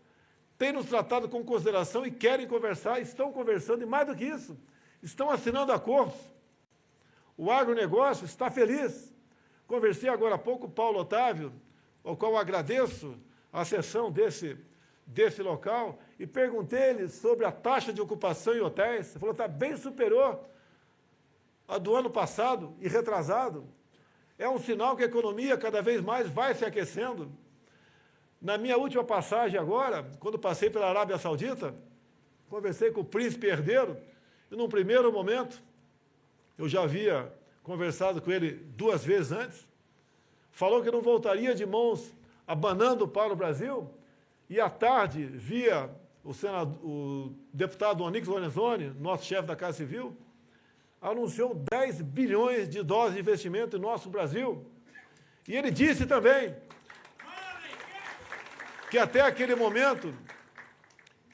têm nos tratado com consideração e querem conversar, estão conversando, e mais do que isso, estão assinando acordos. O agronegócio está feliz. Conversei agora há pouco com o Paulo Otávio, ao qual agradeço a sessão desse local, e perguntei-lhe sobre a taxa de ocupação em hotéis. Ele falou que está bem superior a do ano passado e retrasado. É um sinal que a economia cada vez mais vai se aquecendo. Na minha última passagem agora, quando passei pela Arábia Saudita, conversei com o príncipe herdeiro, e num primeiro momento, eu já havia conversado com ele 2 vezes antes, falou que não voltaria de mãos abanando para o Brasil, e à tarde via o deputado Onyx Lorenzoni, nosso chefe da Casa Civil, anunciou 10 bilhões de dólares de investimento em nosso Brasil. E ele disse também que até aquele momento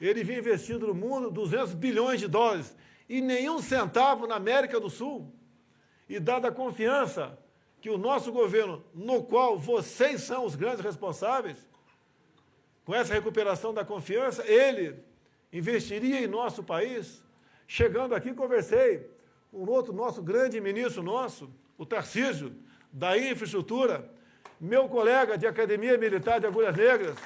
ele vinha investindo no mundo 200 bilhões de dólares e nenhum centavo na América do Sul. E dada a confiança que o nosso governo, no qual vocês são os grandes responsáveis, com essa recuperação da confiança, ele investiria em nosso país. Chegando aqui, conversei com outro nosso grande ministro o Tarcísio, da Infraestrutura, meu colega de Academia Militar de Agulhas Negras.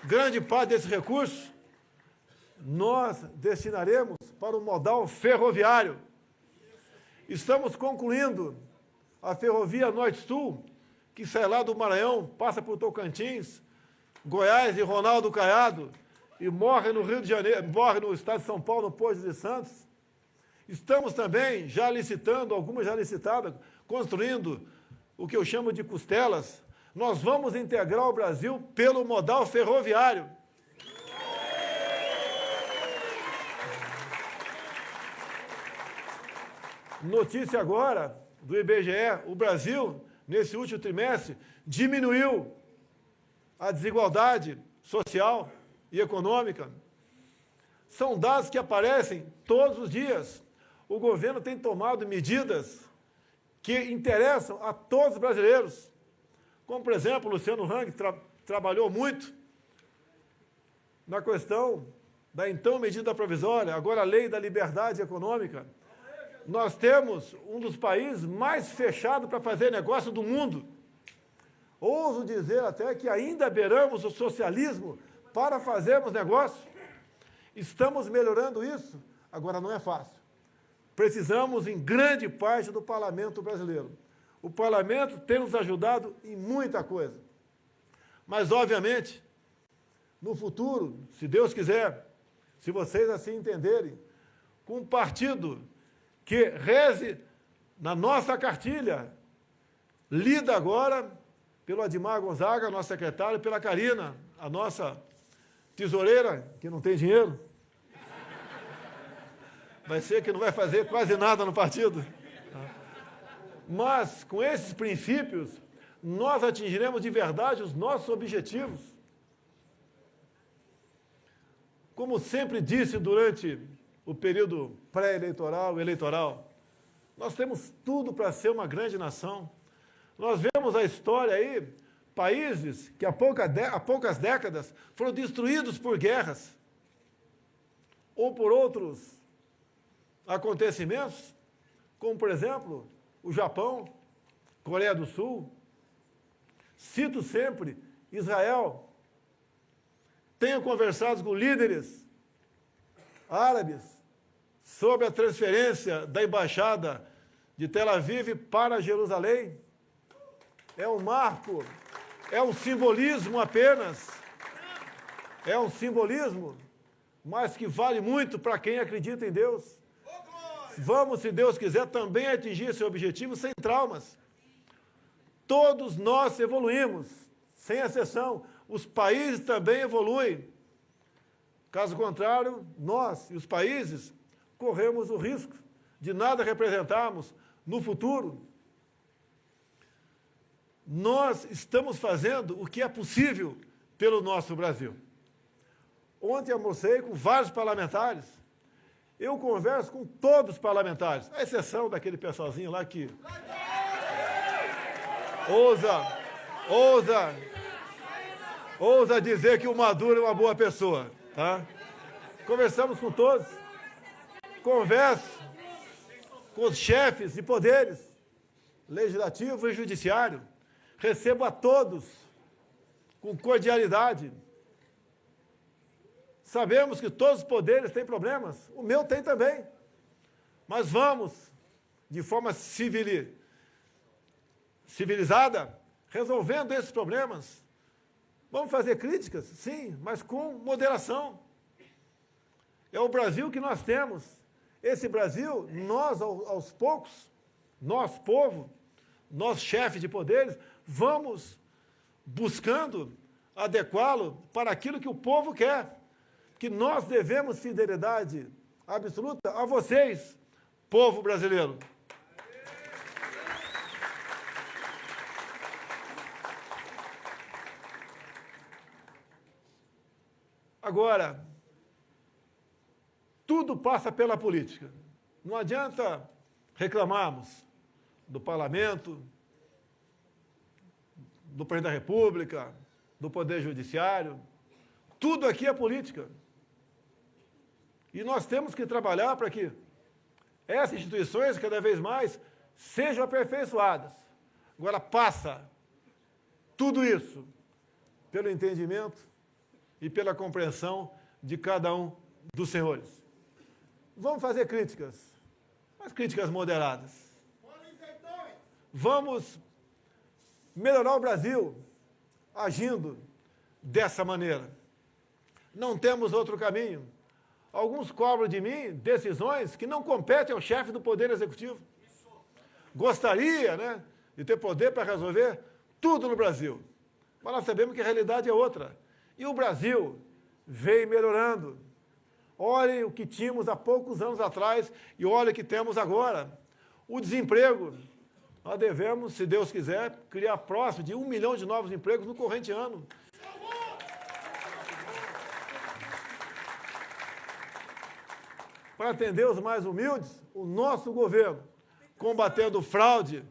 Grande parte desse recurso nós destinaremos para o modal ferroviário. Estamos concluindo a ferrovia Norte-Sul, que sai lá do Maranhão, passa por Tocantins, Goiás e Ronaldo Caiado, e morre no Rio de Janeiro, morre no estado de São Paulo, no Porto de Santos. Estamos também já licitando, algumas já licitadas, construindo o que eu chamo de costelas. Nós vamos integrar o Brasil pelo modal ferroviário. Notícia agora do IBGE, o Brasil, nesse último trimestre, diminuiu a desigualdade social e econômica. São dados que aparecem todos os dias. O governo tem tomado medidas que interessam a todos os brasileiros. Como, por exemplo, o Luciano Hang trabalhou muito na questão da então medida provisória, agora a lei da liberdade econômica. Nós temos um dos países mais fechados para fazer negócio do mundo. Ouso dizer até que ainda beiramos o socialismo para fazermos negócio. Estamos melhorando isso, agora não é fácil. Precisamos, em grande parte, do parlamento brasileiro. O parlamento tem nos ajudado em muita coisa. Mas, obviamente, no futuro, se Deus quiser, se vocês assim entenderem, com um partido que reze na nossa cartilha, lida agora pelo Admar Gonzaga, nosso secretário, e pela Karina, a nossa tesoureira, que não tem dinheiro. Vai ser que não vai fazer quase nada no partido. Mas, com esses princípios, nós atingiremos de verdade os nossos objetivos. Como sempre disse durante o período pré-eleitoral e eleitoral, nós temos tudo para ser uma grande nação. Nós vemos a história aí, países que há poucas décadas foram destruídos por guerras ou por outros acontecimentos, como, por exemplo, o Japão, Coreia do Sul. Cito sempre Israel. Tenho conversado com líderes árabes sobre a transferência da embaixada de Tel Aviv para Jerusalém. É um marco, é um simbolismo apenas. É um simbolismo, mas que vale muito para quem acredita em Deus. Vamos, se Deus quiser, também atingir esse objetivo sem traumas. Todos nós evoluímos, sem exceção. Os países também evoluem. Caso contrário, nós e os países corremos o risco de nada representarmos no futuro. nós estamos fazendo o que é possível pelo nosso Brasil. Ontem almocei com vários parlamentares. Eu converso com todos os parlamentares, à exceção daquele pessoalzinho lá que ousa dizer que o Maduro é uma boa pessoa, tá? Conversamos com todos, converso com os chefes de poderes, legislativo e judiciário, recebo a todos com cordialidade. Sabemos que todos os poderes têm problemas, o meu tem também, mas vamos, de forma civilizada, resolvendo esses problemas. Vamos fazer críticas? Sim, mas com moderação. É o Brasil que nós temos. Esse Brasil, nós, aos poucos, nós, povo, nós, chefes de poderes, vamos buscando adequá-lo para aquilo que o povo quer. Que nós devemos fidelidade absoluta a vocês, povo brasileiro. Agora, tudo passa pela política. Não adianta reclamarmos do parlamento, do presidente da República, do Poder Judiciário. Tudo aqui é política. E nós temos que trabalhar para que essas instituições, cada vez mais, sejam aperfeiçoadas. Agora, passa tudo isso pelo entendimento e pela compreensão de cada um dos senhores. Vamos fazer críticas, mas críticas moderadas. Vamos melhorar o Brasil agindo dessa maneira. Não temos outro caminho. Alguns cobram de mim decisões que não competem ao chefe do Poder Executivo. Gostaria, né, de ter poder para resolver tudo no Brasil. Mas nós sabemos que a realidade é outra. E o Brasil vem melhorando. Olhem o que tínhamos há poucos anos atrás e olhem o que temos agora. O desemprego. Nós devemos, se Deus quiser, criar próximo de 1 milhão de novos empregos no corrente ano. Para atender os mais humildes, o nosso governo, combatendo fraude,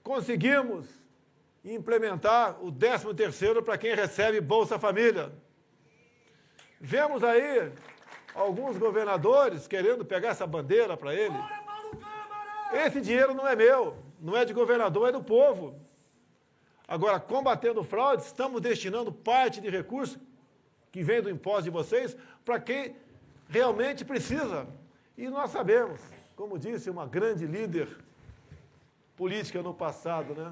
conseguimos implementar o 13º para quem recebe Bolsa Família. Vemos aí alguns governadores querendo pegar essa bandeira para ele. Esse dinheiro não é meu, não é de governador, é do povo. Agora, combatendo fraude, estamos destinando parte de recursos que vem do imposto de vocês para quem realmente precisa. E nós sabemos, como disse uma grande líder política no passado, né?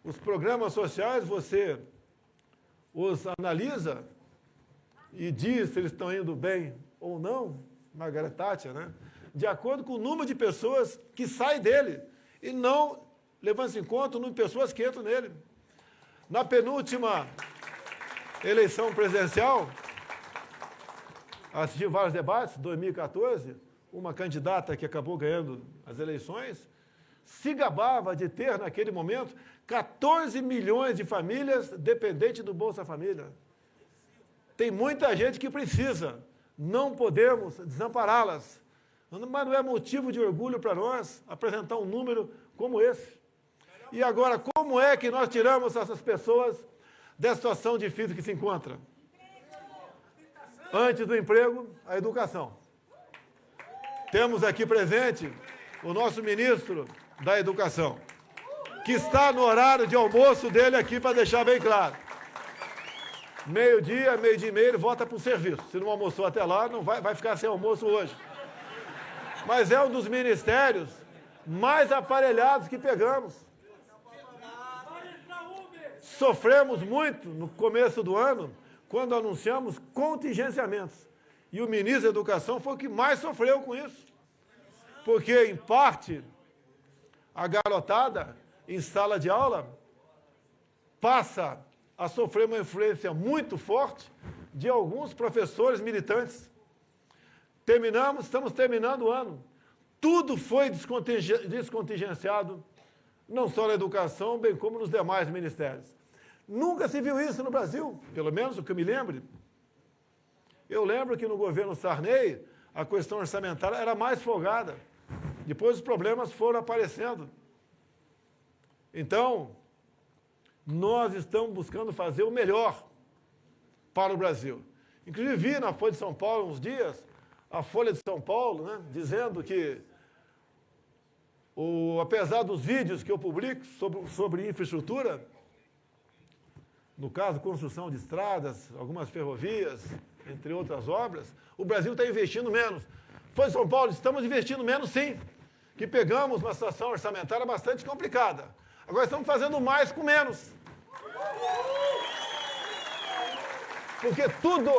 Os programas sociais, você os analisa e diz se eles estão indo bem ou não, Margaret Thatcher, né? De acordo com o número de pessoas que saem dele e não levando-se em conta o número de pessoas que entram nele. Na penúltima eleição presidencial, assisti vários debates, 2014, uma candidata que acabou ganhando as eleições, se gabava de ter, naquele momento, 14 milhões de famílias dependentes do Bolsa Família. Tem muita gente que precisa, não podemos desampará-las. Mas não é motivo de orgulho para nós apresentar um número como esse. E agora, como é que nós tiramos essas pessoas dessa situação difícil que se encontra? Antes do emprego, a educação. Temos aqui presente o nosso ministro da Educação, que está no horário de almoço dele aqui, para deixar bem claro. Meio-dia, meio-dia e meio, ele volta para o serviço. Se não almoçou até lá, não vai ficar sem almoço hoje. Mas é um dos ministérios mais aparelhados que pegamos. Sofremos muito no começo do ano, quando anunciamos contingenciamentos. E o ministro da Educação foi o que mais sofreu com isso. Porque, em parte, a garotada, em sala de aula, passa a sofrer uma influência muito forte de alguns professores militantes. Estamos terminando o ano. Tudo foi descontingenciado não só na educação, bem como nos demais ministérios. Nunca se viu isso no Brasil, pelo menos o que eu me lembre. Eu lembro que no governo Sarney, a questão orçamentária era mais folgada. Depois os problemas foram aparecendo. Então, nós estamos buscando fazer o melhor para o Brasil. Inclusive, vi na Folha de São Paulo uns dias, a Folha de São Paulo, né, dizendo que, apesar dos vídeos que eu publico sobre infraestrutura, no caso, construção de estradas, algumas ferrovias, entre outras obras, o Brasil está investindo menos. Folha de São Paulo, estamos investindo menos, sim, que pegamos uma situação orçamentária bastante complicada. Agora estamos fazendo mais com menos. Porque tudo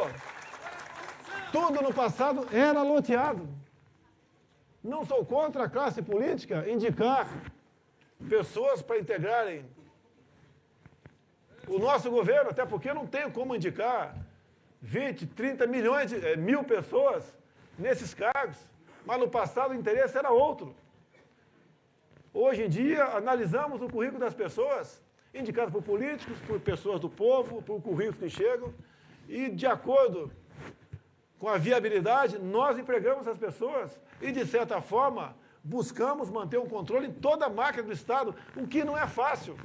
no passado era loteado. Não sou contra a classe política indicar pessoas para integrarem o nosso governo, até porque não tenho como indicar 20, 30 mil pessoas nesses cargos. Mas no passado o interesse era outro. Hoje em dia, analisamos o currículo das pessoas, indicado por políticos, por pessoas do povo, por currículos que chegam, e de acordo com a viabilidade, nós empregamos as pessoas e, de certa forma, buscamos manter um controle em toda a máquina do Estado, o que não é fácil.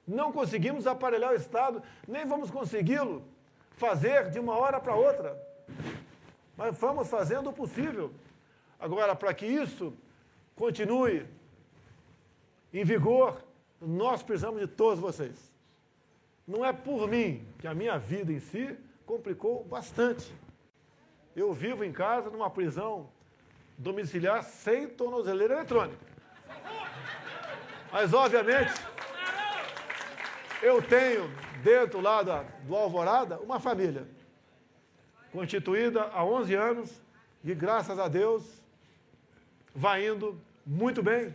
Não conseguimos aparelhar o Estado, nem vamos consegui-lo fazer de uma hora para outra. Mas vamos fazendo o possível. Agora, para que isso continue em vigor, nós precisamos de todos vocês. Não é por mim, que a minha vida em si complicou bastante. Eu vivo em casa numa prisão domiciliar sem tornozeleira eletrônica. Mas, obviamente, eu tenho, dentro lá do Alvorada, uma família constituída há 11 anos e, graças a Deus, vai indo muito bem.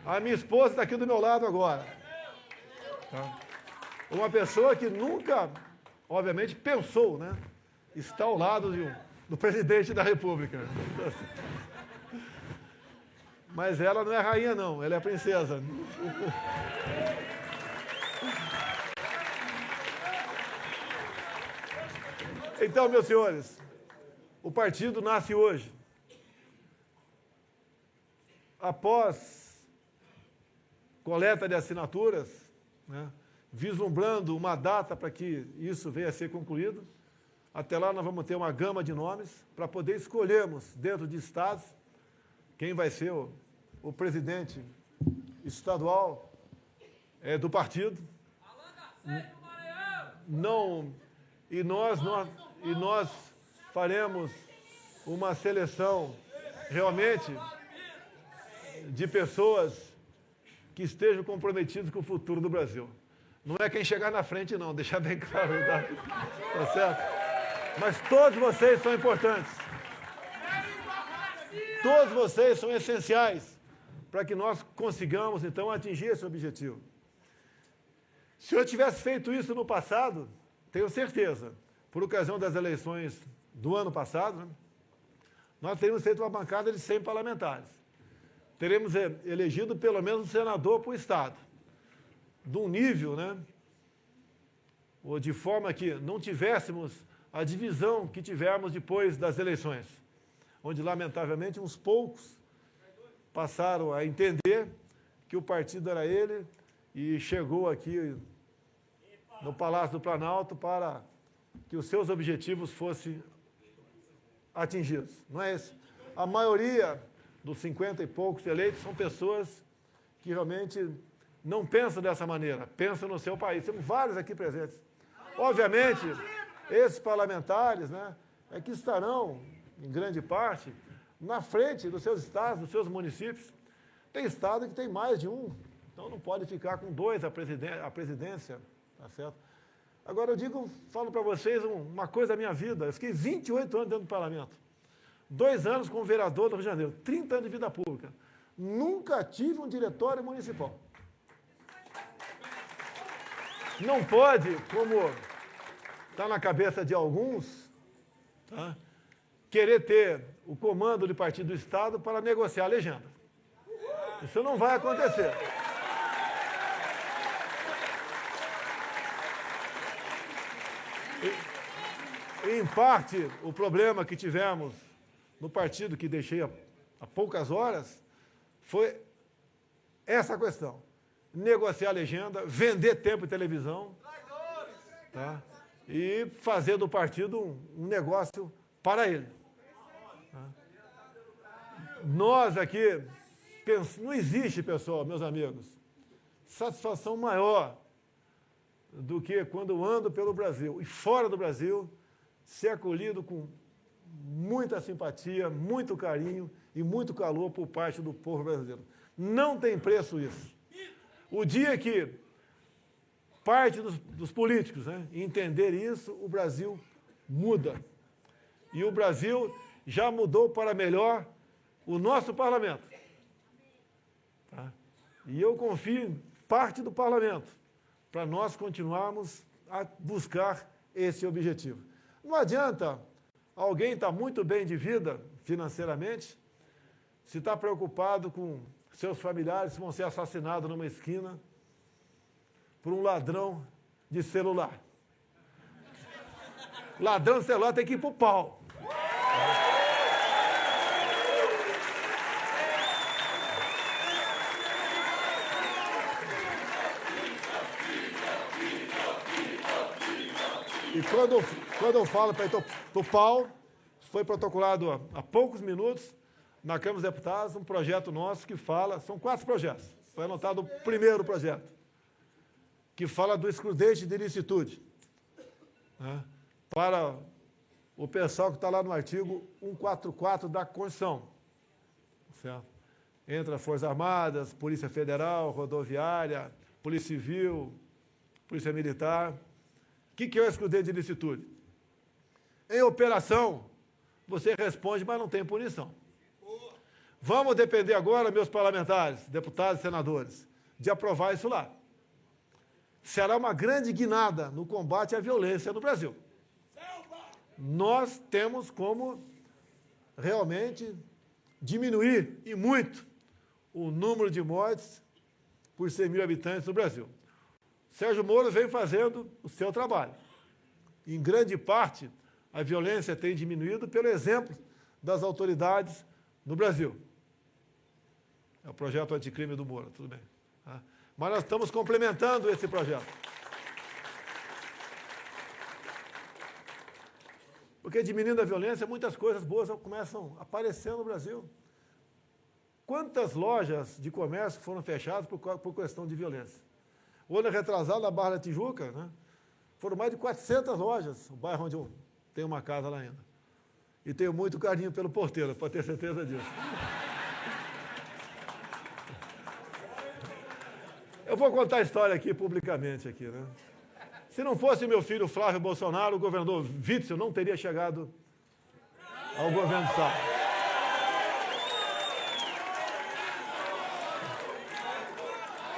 A minha esposa está aqui do meu lado agora. Tá? Uma pessoa que nunca, obviamente, pensou, né? Está ao lado do presidente da República. Mas ela não é rainha, não. Ela é princesa. Então, meus senhores, o partido nasce hoje. Após coleta de assinaturas, né, vislumbrando uma data para que isso venha a ser concluído, até lá nós vamos ter uma gama de nomes para poder escolhermos dentro de estados quem vai ser o presidente estadual do partido. E nós faremos uma seleção realmente de pessoas que estejam comprometidas com o futuro do Brasil. Não é quem chegar na frente, não, deixar bem claro, tá certo? Mas todos vocês são importantes. Todos vocês são essenciais para que nós consigamos, então, atingir esse objetivo. Se eu tivesse feito isso no passado, tenho certeza, por ocasião das eleições do ano passado, né, nós teríamos feito uma bancada de 100 parlamentares. Teremos elegido pelo menos um senador por estado, de um nível, né, ou de forma que não tivéssemos a divisão que tivemos depois das eleições, onde, lamentavelmente, uns poucos passaram a entender que o partido era ele e chegou aqui no Palácio do Planalto para que os seus objetivos fossem atingidos. Não é isso? A maioria dos 50 e poucos eleitos são pessoas que realmente não pensam dessa maneira, pensam no seu país. Temos vários aqui presentes. Obviamente, esses parlamentares, né, que estarão, em grande parte, na frente dos seus estados, dos seus municípios. Tem estado que tem mais de um, então não pode ficar com dois a presidência, tá certo? Agora eu falo para vocês uma coisa da minha vida. Eu fiquei 28 anos dentro do parlamento. 2 anos como vereador do Rio de Janeiro, 30 anos de vida pública. Nunca tive um diretório municipal. Não pode, como está na cabeça de alguns, tá, querer ter o comando de partido do Estado para negociar a legenda. Isso não vai acontecer. Em parte, o problema que tivemos no partido, que deixei há poucas horas, foi essa questão. Negociar a legenda, vender tempo de televisão, tá? E fazer do partido um negócio para ele. Tá? Nós aqui, não existe, pessoal, meus amigos, satisfação maior do que quando eu ando pelo Brasil e fora do Brasil, ser acolhido com muita simpatia, muito carinho e muito calor por parte do povo brasileiro. Não tem preço isso. O dia que parte dos políticos, né, entender isso, o Brasil muda. E o Brasil já mudou para melhor o nosso parlamento. Tá? E eu confio em parte do parlamento para nós continuarmos a buscar esse objetivo. Não adianta alguém estar muito bem de vida financeiramente, se está preocupado com seus familiares que vão ser assassinados numa esquina por um ladrão de celular. Ladrão de celular tem que ir para o pau. E quando eu falo para ir para o pau, foi protocolado há poucos minutos, na Câmara dos Deputados, um projeto nosso que fala, são 4 projetos, foi anotado o primeiro projeto, que fala do excludente de ilicitude, né, para o pessoal que está lá no artigo 144 da Constituição, certo? Entre as Forças Armadas, Polícia Federal, Rodoviária, Polícia Civil, Polícia Militar. O que é o excludente de ilicitude? Em operação, você responde, mas não tem punição. Vamos depender agora, meus parlamentares, deputados e senadores, de aprovar isso lá. Será uma grande guinada no combate à violência no Brasil. Nós temos como realmente diminuir, e muito, o número de mortes por 100 mil habitantes no Brasil. Sérgio Moro vem fazendo o seu trabalho. Em grande parte, a violência tem diminuído pelo exemplo das autoridades no Brasil. É o projeto anticrime do Moro, tudo bem. Tá? Mas nós estamos complementando esse projeto. Porque diminuindo a violência, muitas coisas boas começam a aparecer no Brasil. Quantas lojas de comércio foram fechadas por questão de violência? O ano retrasado, na Barra da Tijuca, né, foram mais de 400 lojas, o bairro onde eu tenho uma casa lá ainda. E tenho muito carinho pelo porteiro, para ter certeza disso. Eu vou contar a história aqui publicamente, aqui, né? Se não fosse meu filho Flávio Bolsonaro, o governador Witzel não teria chegado ao governo do Estado.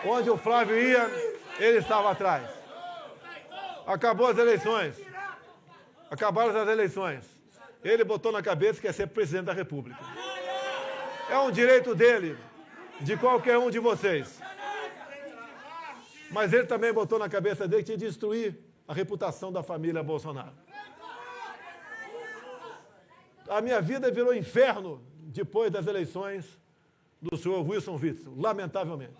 Onde o Flávio ia, ele estava atrás. Acabou as eleições. Acabaram as eleições. Ele botou na cabeça que ia ser presidente da República. É um direito dele, de qualquer um de vocês. Mas ele também botou na cabeça dele que tinha de destruir a reputação da família Bolsonaro. A minha vida virou inferno depois das eleições do senhor Wilson Witzel, lamentavelmente.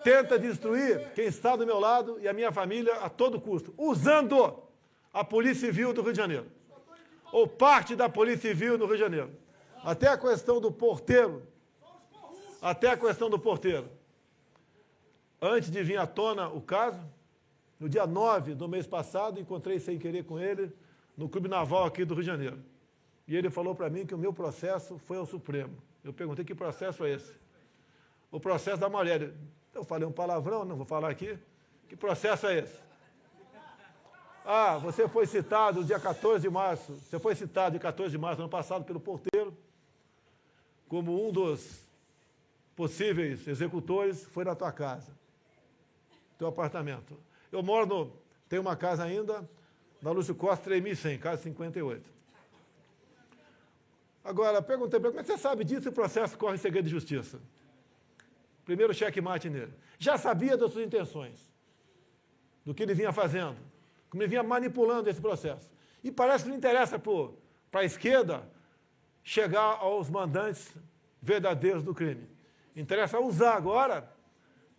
Tenta destruir quem está do meu lado e a minha família a todo custo, usando a Polícia Civil do Rio de Janeiro, ou parte da Polícia Civil do Rio de Janeiro. Até a questão do porteiro, antes de vir à tona o caso, no dia 9 do mês passado, encontrei sem querer com ele no Clube Naval aqui do Rio de Janeiro. E ele falou para mim que o meu processo foi ao Supremo. Eu perguntei que processo é esse. O processo da Marielle. Eu falei um palavrão, não vou falar aqui. Que processo é esse? Ah, você foi citado dia 14 de março. Você foi citado dia 14 de março do ano passado pelo porteiro como um dos possíveis executores, foi na tua casa, teu apartamento. Eu moro tenho uma casa ainda, na Lúcio Costa 3100, casa 58. Agora, perguntei para ele, como é que você sabe disso e o processo corre em segredo de justiça? Primeiro checkmate nele. Já sabia das suas intenções, do que ele vinha fazendo, como ele vinha manipulando esse processo. E parece que não interessa para a esquerda chegar aos mandantes verdadeiros do crime. Interessa usar agora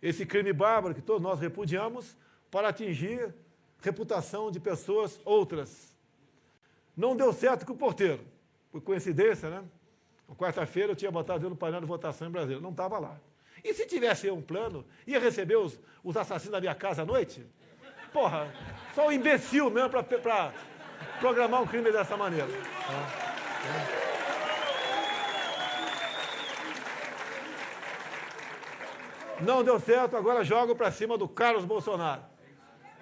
esse crime bárbaro que todos nós repudiamos para atingir reputação de pessoas outras. Não deu certo com o porteiro. Por coincidência, né? Na quarta-feira eu tinha botado ele no painel de votação em Brasília. Não estava lá. E se tivesse um plano, ia receber os assassinos da minha casa à noite? Porra, só um imbecil mesmo para programar um crime dessa maneira. Não deu certo, agora jogo para cima do Carlos Bolsonaro,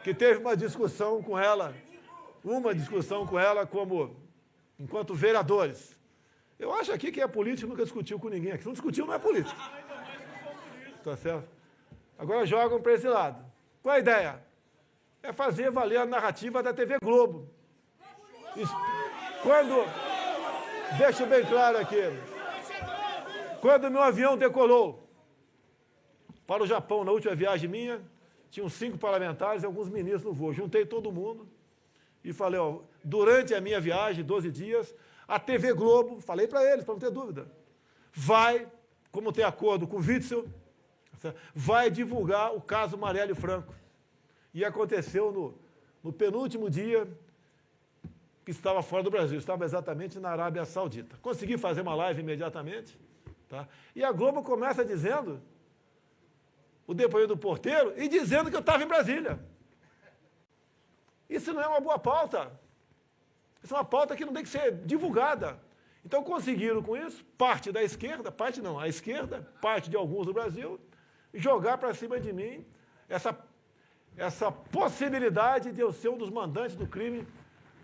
que teve uma discussão com ela como, enquanto vereadores. Eu acho aqui que é político, nunca discutiu com ninguém aqui. Se não discutiu, não é político. Tá certo? Agora jogam para esse lado. Qual a ideia? É fazer valer a narrativa da TV Globo. Deixo bem claro aqui, quando meu avião decolou para o Japão, na última viagem minha, tinham 5 parlamentares e alguns ministros no voo. Juntei todo mundo e falei, ó, durante a minha viagem, 12 dias, a TV Globo, falei para eles, para não ter dúvida, vai, como tem acordo com o Witzel, vai divulgar o caso Marielle Franco. E aconteceu no penúltimo dia que estava fora do Brasil, estava exatamente na Arábia Saudita. Consegui fazer uma live imediatamente, tá? E a Globo começa dizendo o depoimento do porteiro e dizendo que eu estava em Brasília. Isso não é uma boa pauta. Isso é uma pauta que não tem que ser divulgada. Então conseguiram com isso, parte da esquerda, parte não, a esquerda, parte de alguns do Brasil, jogar para cima de mim essa possibilidade de eu ser um dos mandantes do crime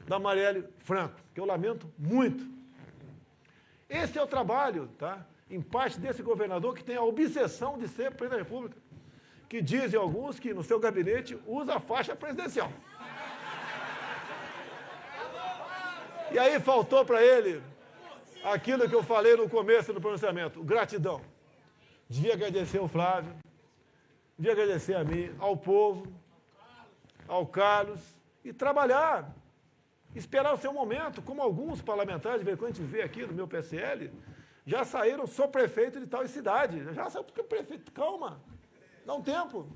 da Marielle Franco, que eu lamento muito. Esse é o trabalho, tá? Em parte desse governador que tem a obsessão de ser presidente da República, que dizem alguns que no seu gabinete usa a faixa presidencial. E aí faltou para ele aquilo que eu falei no começo do pronunciamento, gratidão. Devia agradecer ao Flávio, devia agradecer a mim, ao povo, ao Carlos, e trabalhar, esperar o seu momento, como alguns parlamentares, quando a gente vê aqui no meu PSL, já saíram, sou prefeito de tal cidade, já saiu porque o prefeito, calma, dá um tempo.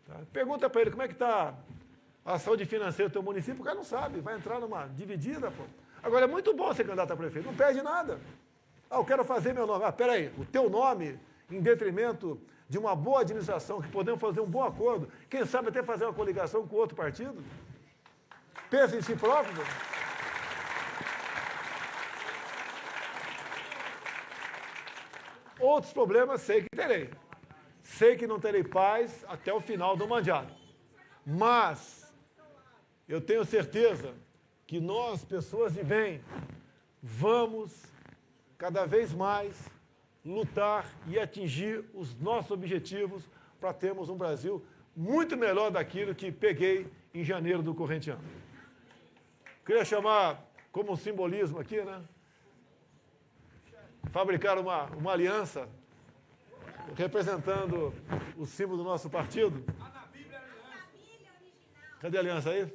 Tá? Pergunta para ele como é que está a saúde financeira do teu município, o cara não sabe, vai entrar numa dividida, pô. Agora, é muito bom ser candidato a prefeito, não perde nada. Ah, eu quero fazer meu nome. Ah, peraí, o teu nome, em detrimento de uma boa administração, que podemos fazer um bom acordo, quem sabe até fazer uma coligação com outro partido? Pensa em si próprio. Outros problemas sei que terei. Sei que não terei paz até o final do mandato. Mas eu tenho certeza que nós, pessoas de bem, vamos cada vez mais lutar e atingir os nossos objetivos para termos um Brasil muito melhor daquilo que peguei em janeiro do corrente ano. Queria chamar como um simbolismo aqui, né? Fabricar uma aliança representando o símbolo do nosso partido. Cadê a aliança aí?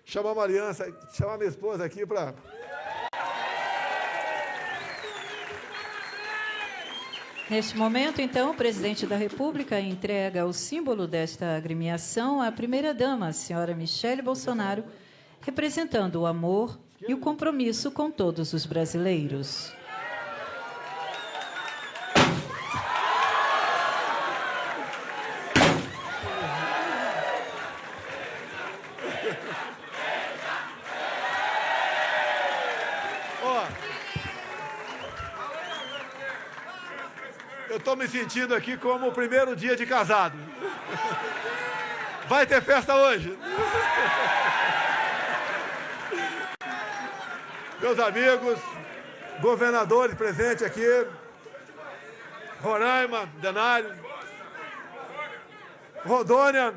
Chamar uma aliança, chamar minha esposa aqui para... Neste momento, então, o presidente da República entrega o símbolo desta agremiação à primeira-dama, a senhora Michele Bolsonaro, representando o amor e o compromisso com todos os brasileiros. Eu estou me sentindo aqui como o primeiro dia de casado. Vai ter festa hoje? Meus amigos, governadores presentes aqui, Roraima, Denário, Rondônia,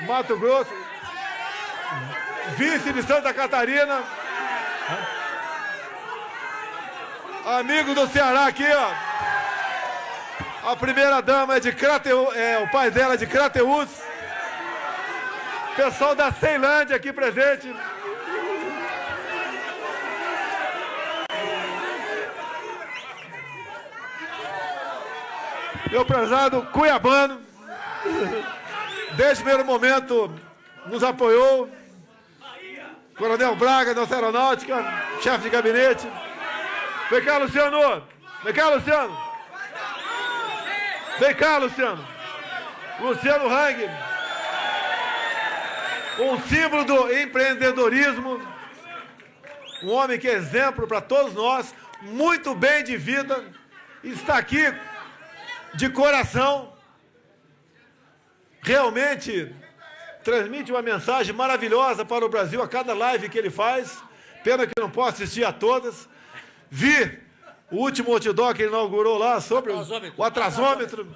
Mato Grosso, vice de Santa Catarina, amigo do Ceará aqui, ó. A primeira dama é de Crateús, o pai dela é de Crateús. Pessoal da Ceilândia aqui presente. Meu prezado cuiabano, desde o primeiro momento nos apoiou. Coronel Braga, nossa aeronáutica, chefe de gabinete. Vem cá, Luciano. Vem cá, Luciano. Vem cá, Luciano. Luciano Hang, um símbolo do empreendedorismo, um homem que é exemplo para todos nós, muito bem de vida, está aqui de coração, realmente transmite uma mensagem maravilhosa para o Brasil a cada live que ele faz. Pena que não posso assistir a todas. Vi o último outdoor que ele inaugurou lá sobre o atrasômetro.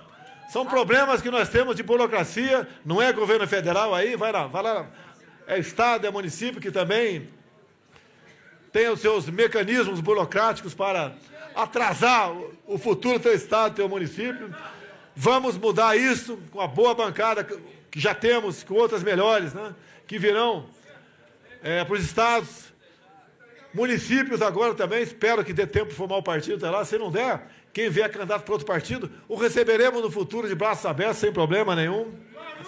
São problemas que nós temos de burocracia, não é governo federal aí, vai lá, é estado, é município que também tem os seus mecanismos burocráticos para atrasar o futuro do teu estado, do teu município. Vamos mudar isso com a boa bancada que já temos, com outras melhores, né, que virão para os estados. Municípios agora também, espero que dê tempo de formar o partido até lá. Se não der, quem vier candidato para outro partido, o receberemos no futuro de braços abertos, sem problema nenhum.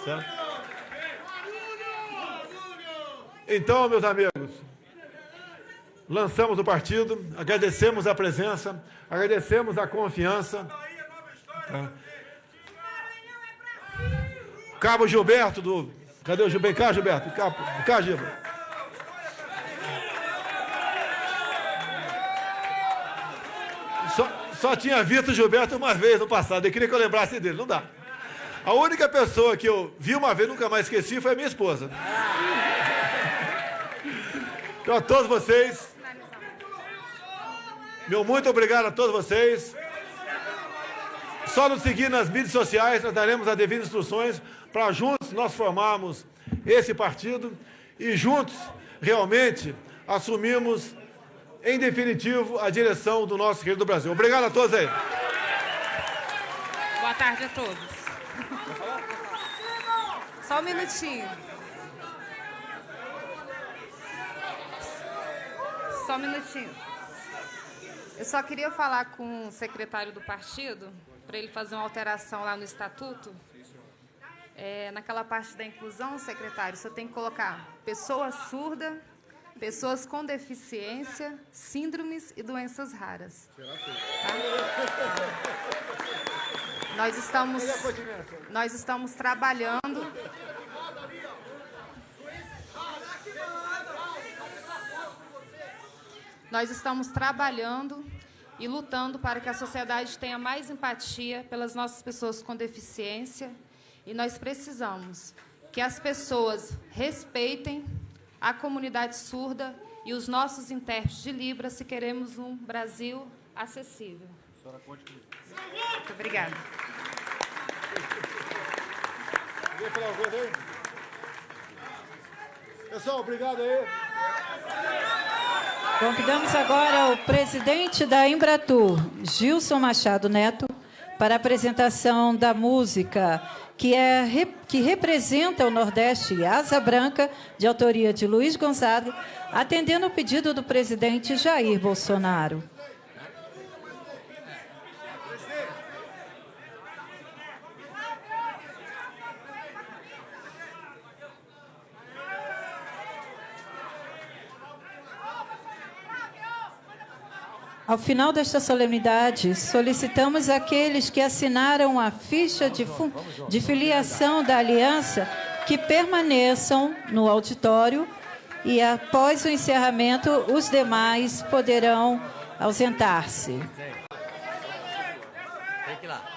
Certo? Então, meus amigos, lançamos o partido, agradecemos a presença, agradecemos a confiança. Tá? Cabo Gilberto, cadê o Gilberto? Vem cá, Gilberto. Vem cá, Gilberto. Só tinha visto o Gilberto uma vez no passado, eu queria que eu lembrasse dele, não dá. A única pessoa que eu vi uma vez, nunca mais esqueci, foi a minha esposa. Então, a todos vocês, meu muito obrigado a todos vocês. Só nos seguir nas mídias sociais, nós daremos as devidas instruções para juntos nós formarmos esse partido e juntos, realmente, assumirmos em definitivo, a direção do nosso querido Brasil. Obrigado a todos aí. Boa tarde a todos. Só um minutinho. Só um minutinho. Eu só queria falar com o secretário do partido, para ele fazer uma alteração lá no estatuto. Naquela parte da inclusão, secretário, você tem que colocar pessoa surda, pessoas com deficiência, síndromes e doenças raras. Tá? Nós estamos trabalhando. Nós estamos trabalhando e lutando para que a sociedade tenha mais empatia pelas nossas pessoas com deficiência. E nós precisamos que as pessoas respeitem a comunidade surda e os nossos intérpretes de Libras, se queremos um Brasil acessível. Muito obrigada. Quer falar alguma coisa aí? Pessoal, obrigado aí. Convidamos agora o presidente da Embratur, Gilson Machado Neto, para a apresentação da música que representa o Nordeste Asa Branca, de autoria de Luiz Gonzaga, atendendo ao pedido do presidente Jair Bolsonaro. Ao final desta solenidade, solicitamos àqueles que assinaram a ficha de filiação da aliança que permaneçam no auditório e, após o encerramento, os demais poderão ausentar-se. Tem que ir lá.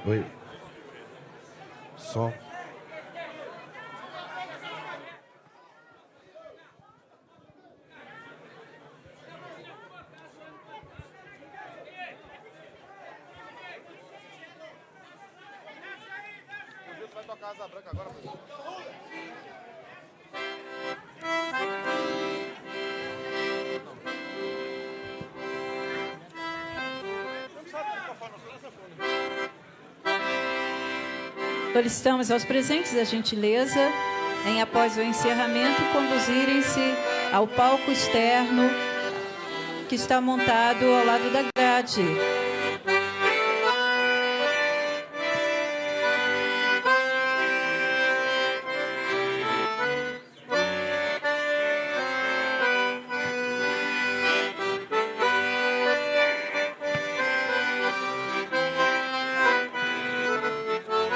Oi. Som. Vai tocar Asa Branca agora, professor. Solicitamos aos presentes a gentileza em, após o encerramento, conduzirem-se ao palco externo que está montado ao lado da grade.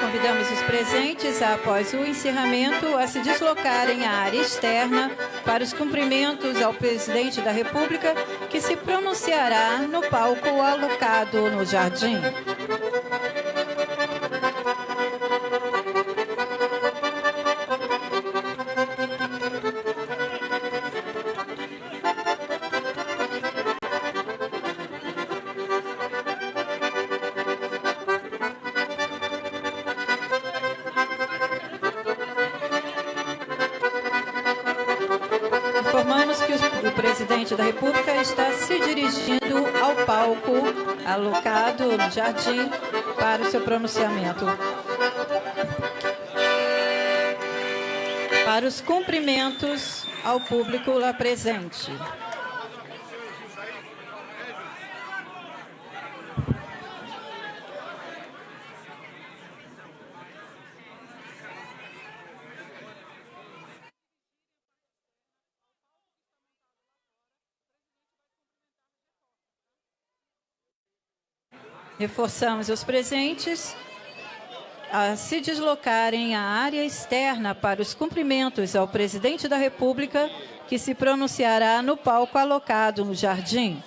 Convidamos os presentes, após o encerramento, a se deslocarem à área externa para os cumprimentos ao presidente da República, que se pronunciará no palco alocado no jardim. Informamos que o presidente da República está se dirigindo ao palco alocado no jardim para o seu pronunciamento. Para os cumprimentos ao público lá presente. Reforçamos os presentes a se deslocarem à área externa para os cumprimentos ao presidente da República, que se pronunciará no palco alocado no jardim.